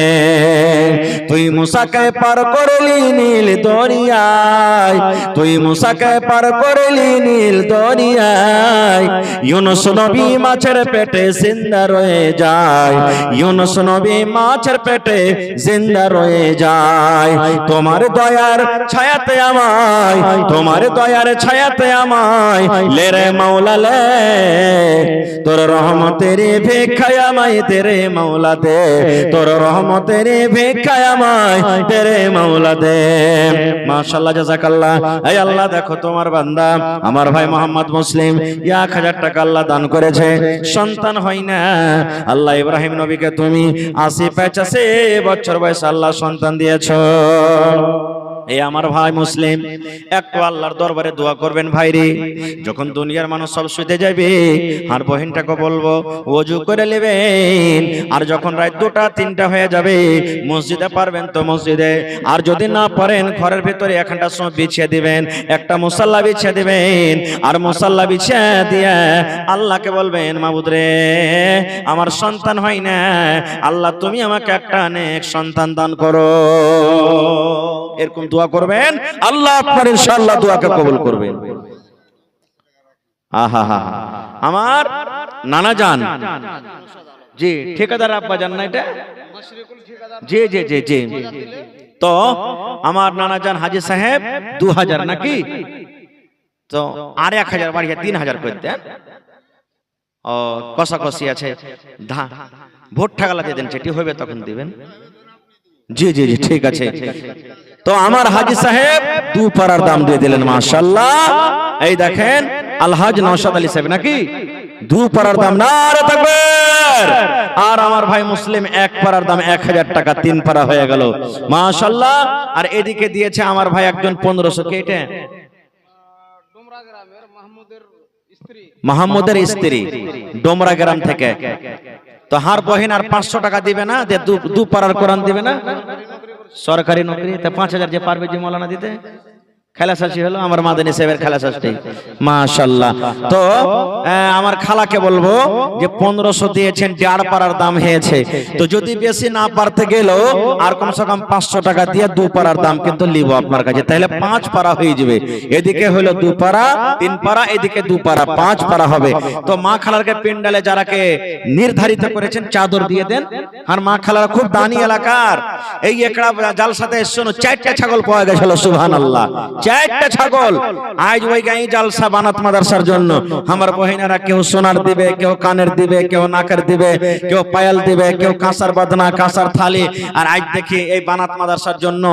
তুই মুসাকে পার করলি নীল দরিয়ায়, তুই মুসাকে পার করলি নীল দরিয়ায়, ইউনুস নবী মাছের পেটে জিন্দা রয়ে যায়, ইউনুস নবী মাছের পেটে জিন্দা রয়ে যায়। তোমার দয়ার ছায়াতে আমায়, তোমার দয়ার ছায়াতে আমায় লে রে মাওলা লে, তোর রহমতের ভিক্ষায় আমায় দে রে মাওলা দে, তোর রহমতের ভিক্ষায় আমায় দে রে মাওলা দে। মাশাআল্লাহ জাযাকাল্লাহ। এই আল্লাহ দেখো তোমার বান্দা আমার ভাই মোহাম্মদ মুসলিম 1000 টাকা আল্লাহ দান করেছে, সন্তান হয় না। আল্লাহ ইব্রাহিম নবীকে তুমি 80-85 বছর বয়সে আল্লাহ সন্তান দিয়েছো। এই আমার ভাই মুসলিম একটু আল্লাহর দরবারে দোয়া করবেন ভাইরে। যখন দুনিয়ার মানুষ সব শুতে যাবে আর বহিনটাকে বলবো ওযু করে নেবেন, আর যখন রাত 2টা-3টা হয়ে যাবে মসজিদে পারবেন তো মসজিদে, আর যদি না পারেন ঘরের ভিতরে এখানটা সব বিছিয়ে দিবেন, একটা মুসাল্লা বিছিয়ে দিবেন, আর মুসাল্লা বিছিয়ে দিয়ে আল্লাহকে বলবেন মাবুদ রে আমার সন্তান হয় না, আল্লাহ তুমি আমাকে একটা নেক সন্তান দান করো। এরকম দোয়া করবেন, আল্লাহ আপনার ইনশাআল্লাহ দোয়াকে কবুল করবেন। আহা হা, আমার নানা জান জি ঠিকাদার আব্বা জান না এটা, জি জি জি জি, তো আমার নানা জান হাজী সাহেব 2000 নাকি, তো আর 1000 বাড়িয়ে 3000 করতেন। ও কষাকষি আছে, ভোট ঠাকালা দিয়ে দেন, সেটি হবে তখন দিবেন। জি জি জি ঠিক আছে। তো আমার হাজী সাহেব 2 পারার দাম দিয়ে দিলেন মাশাআল্লাহ। এই দেখেন আলহাজ নওশাদ আলী সাহেব নাকি 2 পারার দাম, নারে তাকবীর। আর আমার ভাই মুসলিম 1 পারার দাম 1000 টাকা, 3 পারা হয়ে গেল মাশাআল্লাহ। আর এদিকে দিয়েছে আমার ভাই একজন 1500 কে, এটা ডোমরা গ্রামের মাহমুদের স্ত্রী ডোমরা গ্রাম থেকে। তো হার বহিন আর 500 টাকা দিবে না, 2 পারার কোরআন দিবে না, সরকারি নকরি, তা 5000 যে পারবে যে মৌলানা দিতে। খালাসাসি হলো আমার মাদানী সাহেবের খালাসাসটি মাশাআল্লাহ। তো আমার খালাকে বলবো যে 1500 দিয়েছেন, 1.5 পারার দাম হয়েছে, তো যদি বেশি না পারতে গেল আর কমসে কম 500 টাকা দিয়ে 2 পারার দাম কিন্তু লিব আপনার কাছে, তাহলে 5 পারা হয়ে যাবে। এদিকে হলো 2 পারা, 3 পারা, এদিকে 2 পারা, 5 পারা হবে। তো মা খালারকে পিন্ডালে যারাকে নির্ধারিত করেছেন চাদর দিয়ে দেন। আর মা খালারা খুব দানি এলাকার, এই একড়া জালসাতে শোনো 4টা ছাগল পাওয়া গেছিল সুবহানাল্লাহ, 4টা ছাগল। আজ ওই গাই জালসা বানাত মাদ্রাসার জন্য আমার বহিনারা কেউ সোনার দিবে, কেউ কানের দিবে, কেউ নাকের দিবে, কেউ পায়াল দিবে, কেউ কাঁসার বাদনা, কাঁসার থালি। আর আজ দেখি এই বানাত মাদ্রাসার জন্য,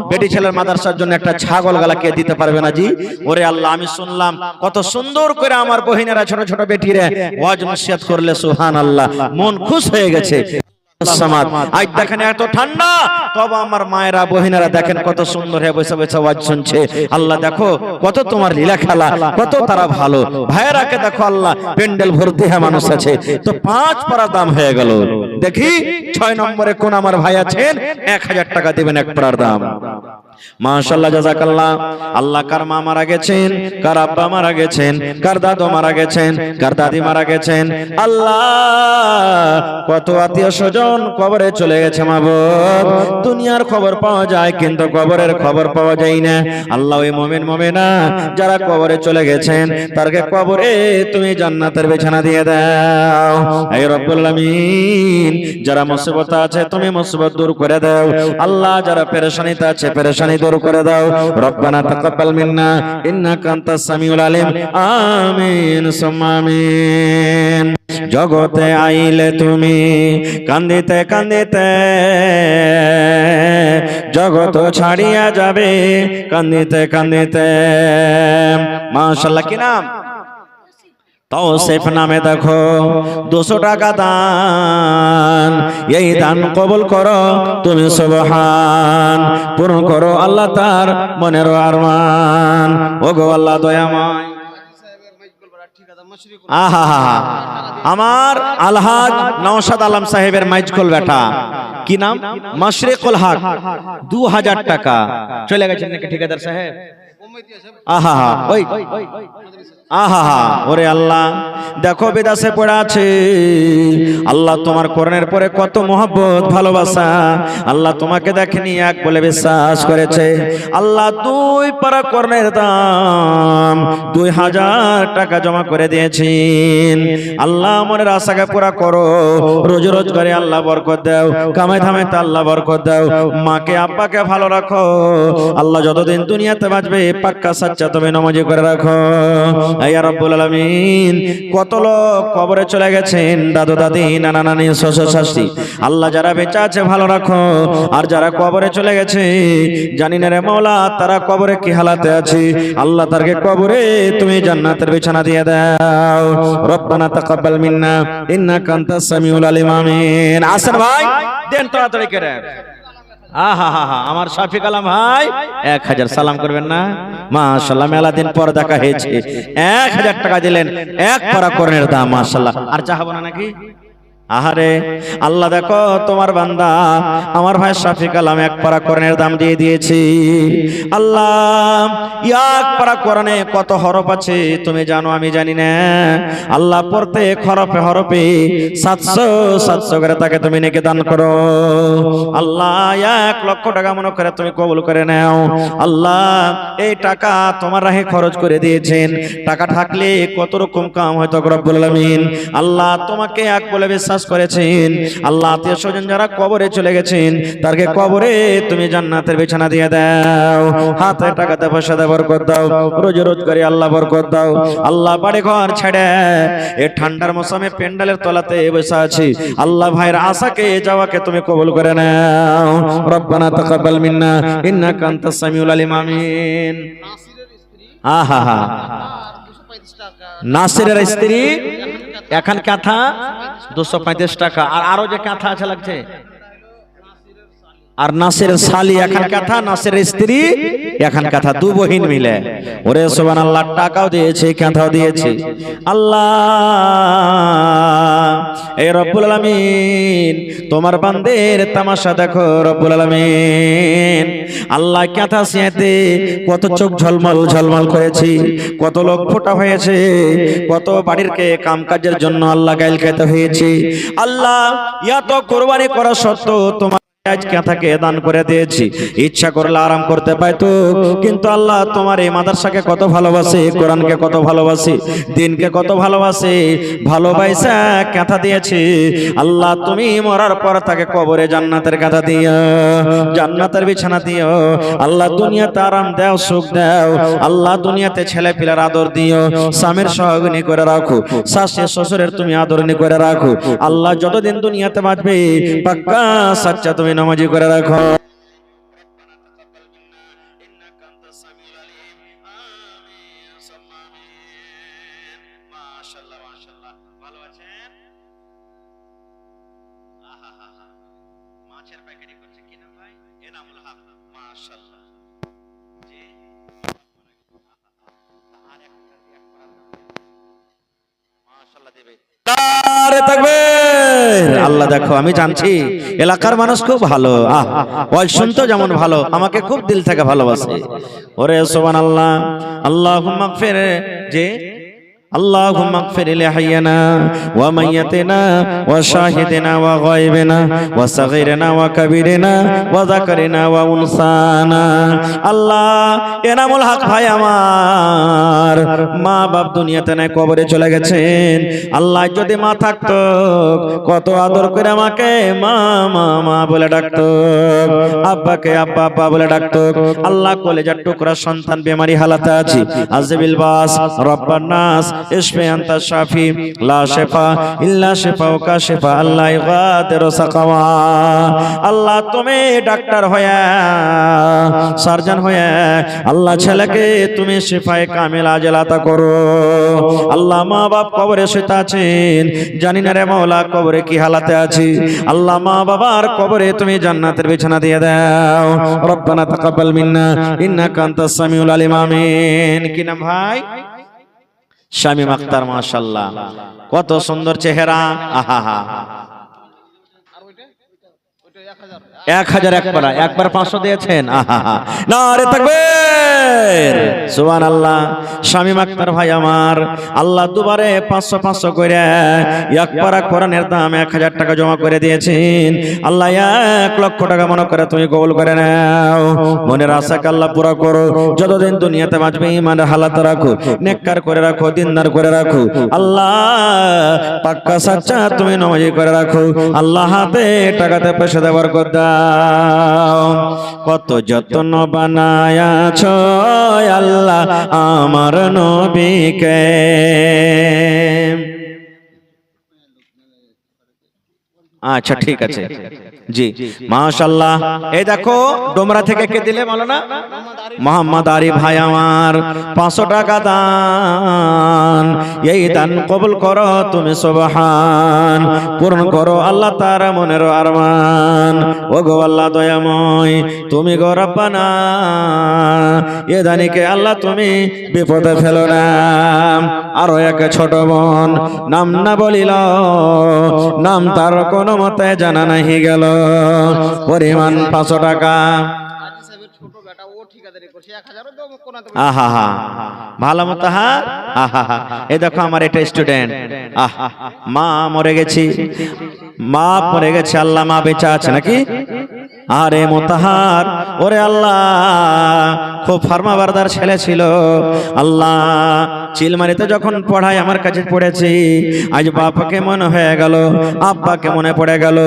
বেটি ছেলের মাদ্রাসার জন্য একটা ছাগল গালা কে দিতে পারবে না জি? ওরে আল্লাহ, আমি শুনলাম কত সুন্দর করে আমার বহিনারা ছোট ছোট বেটিরে ওয়াজ নসিহত করলে সুবহানাল্লাহ, মন খুশ হয়ে গেছে। আজ দেখেন এত ঠান্ডা, তবে আমার মায়েরা বহিনারা দেখেন কত সুন্দর হয়ে বসে বসে ওয়াজ শুনছে। আল্লাহ দেখো কত তোমার লীলা খেলা, কত তারা ভালো। ভাইয়েরাকে দেখো আল্লাহ প্যান্ডেল ভর্তি হয়ে মানুষ আছে। তো 5 পারা দাম হয়ে গেল। দেখি 6 নম্বরে কোন আমার ভাই আছেন, 1000 টাকা দিবেন 1 পারার দাম। মাশাআল্লাহ জাযাকাল্লাহ। আল্লাহ কার মা মারা গেছেন, কার আব্বা মারা গেছেন, কার দাদু মারা গেছেন, কার দাদি মারা গেছেন। আল্লাহ কত আত্মীয় স্বজন কবরে চলে গেছে মাবুদ। দুনিয়ার খবর পাওয়া যায় কিন্তু কবরের খবর পাওয়া যায় না। আল্লাহ ওই মুমিন মুমিনা যারা কবরে চলে গেছেন তারকে কবরে তুমি জান্নাতের বিছানা দিয়ে দাও। হে রব্বুল আলামিন, যারা মুসিবতে আছে তুমি মুসিবত দূর করে দাও। আল্লাহ যারা পেরেশানিতে আছে পেরেশানি পেরেশানি দূর করে দাও। রব্বানা তাকাব্বাল মিন্না ইন্নাকা আনতাস সামিউল আলিম। আমিন সুম্মা আমিন। জগতে আইলে তুমি কান্দিতে কান্দিতে, জগত ছাড়িয়া যাবে কান্দিতে কান্দিতে। মাশাআল্লাহ, কি নাম? তৌসিফ নামে দেখো 200 টাকা দান। এই দান কবুল করো তুমি সুবহান, পূর্ণ করো আল্লাহ তার মনের আরমান। ওগো আল্লাহ দয়াময়। আহা আমার আলহাজ নওশাদ আলম সাহেবের মাইজকল বেটা, কি নাম? মাশরিকুল হক, 2000 টাকা চলে গেছেন নাকি ঠিকাদার সাহেব? আহা ওই আহা ওরে আল্লাহ, দেখো বিদেশে পড়ে আছে। আল্লাহ তোমার কোরআনের পরে কত মহব্বত ভালোবাসা। আল্লাহ তোমাকে দেখেনি এক বলে বিশ্বাস করেছে। আল্লাহ 2 পারা কোরআনের দাম 2000 টাকা জমা করে দিয়েছেন। আল্লাহ মনের আশাকে পুরা করো, রোজ রোজ করে আল্লাহ বরকত দাও, কামাই ধামাইতে আল্লাহ বরকত দাও, মাকে আব্বাকে ভালো রাখো। আল্লাহ যতদিন দুনিয়াতে বাঁচবে পাক্কা সাচ্চা তুমি নামাজি করে রাখো। ইয়া রাব্বুল আলামিন, কত লোক কবরে চলে গেছেন, দাদু দাদি নানা নানি শ্বশুর শাশুড়ি। আল্লাহ যারা বেঁচে আছে ভালো রাখো, আর যারা কবরে চলে গেছে জানি না রে মাওলা তারা কবরে কি হালাতে আছে। আল্লাহ তারকে কবরে তুমি জান্নাতের বিছানা দিয়ে দাও। রব্বানা তাকাব্বাল মিন্না ইন্নাকা আনতাস সামিউল আলিম। আমিন। আসেন ভাই, দেন তাড়াতাড়ি করে। আহা আমার শাফিক আলম ভাই 1000 সালাম করবেন না? মাশাআল্লাহ, মেলা দিন পর দেখা হয়েছে। 1000 টাকা দিলেন, 1 পারা কোরআনের দাম। মাশাআল্লাহ, আর চাহাবো না নাকি? আহারে আল্লাহ, দেখো তোমার বান্দা আমার ভাই শাফিক আলম 1 পারা কোরআনের দাম দিয়ে দিয়েছি। আল্লাহ 1 পারা কোরআনে কত হরফ আছে তুমি জানো, আমি জানি না। আল্লাহ প্রত্যেক হরফে হরফে 700 করে তাকে তুমি নেকি দান করো। আল্লাহ 1 লক্ষ টাকা মনে করে তুমি কবুল করে নাও। আল্লাহ এই টাকা তোমার রাহে খরচ করে দিয়েছেন। টাকা থাকলে কত রকম কাম হয়তো রব্বুল আলামিন। আল্লাহ তোমাকে এক বলে বিশ্বাস করেছেন। আল্লাহ আত্মীয় স্বজন যারা কবরে চলে গেছেন তারকে কবরে তুমি জান্নাতের বিছানা দিয়ে দাও। হাতে টাকাতে পয়সাতে বরকত দাও, রোজ রোজ করে আল্লাহ বরকত দাও। আল্লাহ বাড়ি ঘর ছেড়ে এই ঠান্ডার মৌসুমে প্যান্ডেলের তলাতে বসে আছি। আল্লাহ ভাইয়ের আশাকে যাওয়াকে তুমি কবুল করে নাও। রব্বানা তাকাব্বাল মিন্না ইন্নাকা আনতাস সামিউল আলিম। আমিন। আহা নাসিরের স্ত্রী এখন কাঁথা 235 টাকা, আর আরো যে কাঁথা আছে লাগছে। আর নাসিরের শালি এখন কাঁথা, নাসিরের স্ত্রী এখন কাঁথা, 2 বহিন মিলে। ওরে সুবহানাল্লাহ, টাকাও দিয়েছে কাঁথাও দিয়েছে। আল্লাহ এই রব্বুল আলামিন তোমার বান্দের তামাশা দেখো রব্বুল আলামিন। আল্লাহ কাঁথা সিয়াতে কত চোখ ঝলমল ঝলমল করেছি, কত লোক ফোটা হয়েছে, কত বাড়ির কে কাম কাজের জন্য আল্লাহ গাইল খেতে হয়েছে। আল্লাহ এত কোরবানি করা সত্ত্বেও তোমার আজ কাঁথাকে দান করে দিয়েছি। ইচ্ছা করলে আরাম করতে পাইতো, কিন্তু আল্লাহ তোমার এই মাদ্রাসাকে কত ভালোবাসে, কোরআনকে কত ভালোবাসে, দিনকে কত ভালোবাসে, ভালোবাসা কাঁথা দিয়েছে। আল্লাহ তুমি মরার পর তাকে কবরে জান্নাতের কাঁথা দিও, জান্নাতের বিছানা দিও। আল্লাহ দুনিয়াতে আরাম দাও, সুখ দাও। আল্লাহ দুনিয়াতে ছেলে পিলার আদর দিও, স্বামীর সহগিনী করে রাখো, শাশুড়ি শ্বশুরের তুমি আদরণী করে রাখো। আল্লাহ যতদিন দুনিয়াতে বাঁচবে পাক্কা সাচ্চা তুমি নামাজি করে রাখো। আল্লাহ দেখো, আমি জানছি এলাকার মানুষ খুব ভালো, ওই শুনতো যেমন ভালো, আমাকে খুব দিল থেকে ভালোবাসে। ওরে সুবহানাল্লাহ, আল্লাহুম্মা গফির। যে اللهم اغفر لحينا وميتنا وشاهدنا وغائبنا وصغيرنا وكبيرنا وذكرنا وانثانا আল্লাহ এনামুল হক ভাই আমার মা বাপ দুনিয়াতে নাই কবরে চলে গেছেন আল্লাহ যদি মা থাকতো কত আদর করে আমাকে মা মা মা বলে ডাকতো আব্বাকে আব্বা আব্বা বলে ডাকতো আল্লাহ কলেজার টুকরা সন্তান বেমারি হালাতে আছে আজবিল বাস রব্বান নাস ইশফি আনতা শাফি লা শিফা ইল্লা শিফাউকা শিফা আল্লাহ ইগাদিরু সাকাওয়া আল্লাহ তুমি ডাক্তার হয়ে সার্জন হয়ে আল্লাহ ছেলেকে তুমি শিফায়ে কামিল আজল আতা করো আল্লাহ মা বাপ কবরে শুয়ে আছেন জানি না রে মাওলা কবরে কি হালাতে আছে আল্লাহ মা বাবার কবরে তুমি জান্নাতের বিছানা দিয়ে দাও রব্বানা তাকাব্বাল মিন্না ইন্নাকা আনতাস সামিউল আলিম আমিন কি নাম ভাই শামীম আক্তার মাশাআল্লাহ কত সুন্দর চেহারা আহা 1000 একবার 500 দিয়েছেন আহা নারে তাকবীর সুবহানাল্লাহ শামীম আক্তার ভাই আমার আল্লাহ দুবারে 500 করে একবার কোরআনের দাম 1000 টাকা জমা করে দিয়েছেন আল্লাহ 1 লক্ষ টাকা মনে করে তুমি কবুল করে নাও মনের আশাকে আল্লাহ পুরো করো যতদিন দুনিয়াতে বাঁচবে ঈমানের হালাত রাখো নেককার করে রাখো দিনদার করে রাখো আল্লাহ পাক্কা সাচ্চা তুমি নামাজি করে রাখো আল্লাহ হাতে টাকাতে পয়সা দেওয়ার কথা কত যত্ন বানায়াছো আল্লাহ আমার নবীকে আচ্ছা ঠিক আছে জি মাশাআল্লাহ এই দেখো ডোমরা থেকে কে দিলে মাওলানা মোহাম্মদ আরিফ ভাই আমার 500 টাকা দান এই দান কবুল করো তুমি সুবহান পূরণ করো আল্লাহ তার মনের আরমান ও গো আল্লাহ দয়াময় তুমি গো রব্বানা এ দানিকে আল্লাহ তুমি বিপদে ফেলো না আরো এক ছোট বোন নাম না বলিল নাম তার কোন মতে জানা নাহি গেল পরিমাণ 500 টাকা আহা ভালো মতো আহা এই দেখো আমার এটা স্টুডেন্ট মা মরে গেছি মা মরে গেছে আল্লাহ মা বেঁচে আছে নাকি আরে মোতাহার ওরে আল্লাহ খুব ফার্মাবারদার ছেলে ছিল আল্লাহ চিলমারিতে যখন পড়াই আমার কাছে পড়েছি আজ বাবাকে মনে হয়ে গেল আব্বাকে মনে পড়ে গেল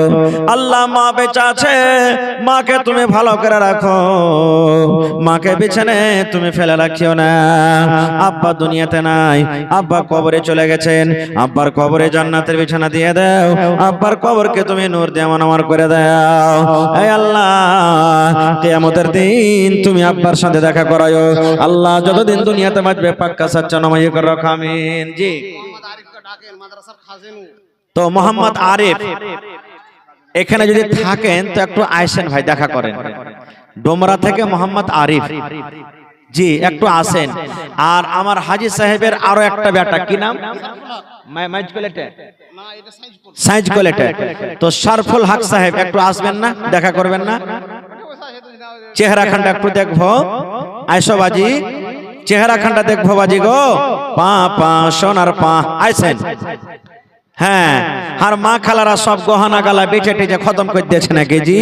আল্লাহ মা বেঁচে আছে মাকে তুমি ভালো করে রাখো মাকে বিছানে তুমি ফেলে রাখিও না আব্বা দুনিয়াতে নাই আব্বা কবরে চলে গেছেন আব্বার কবরে জান্নাতের বিছানা দিয়ে দাও আব্বার কবরকে তুমি নূর দিয়ে আমার করে দাও হে আল্লাহ কিয়ামতের দিন তুমি আব্বার সাথে দেখা করায়ো আল্লাহ যতদিন দুনিয়াতে বাঁচবে পাক্কা সাচ্চা নামাজি করে রাখো আমিন জি তো মোহাম্মদ আরিফ এখানে যদি থাকেন তো একটু আইসেন ভাই দেখা করেন ডোমরা থেকে মোহাম্মদ আরিফ জি একটু আসেন আর আমার হাজী সাহেবের আরো একটা বেটা কি নাম সাইজ কোয়ালিটি তো শরফুল হক সাহেব একটু আসবেন না দেখা করবেন না চেহারা খানটা একটু দেখবো আইসো বাজি চেহারা খানটা দেখবো বাজি গো পা পা সোনার পা আইসেন হ্যাঁ আর মা খালারা সব গহনা গালা বেচে টেচে খতম করে দিয়েছে নাকি জি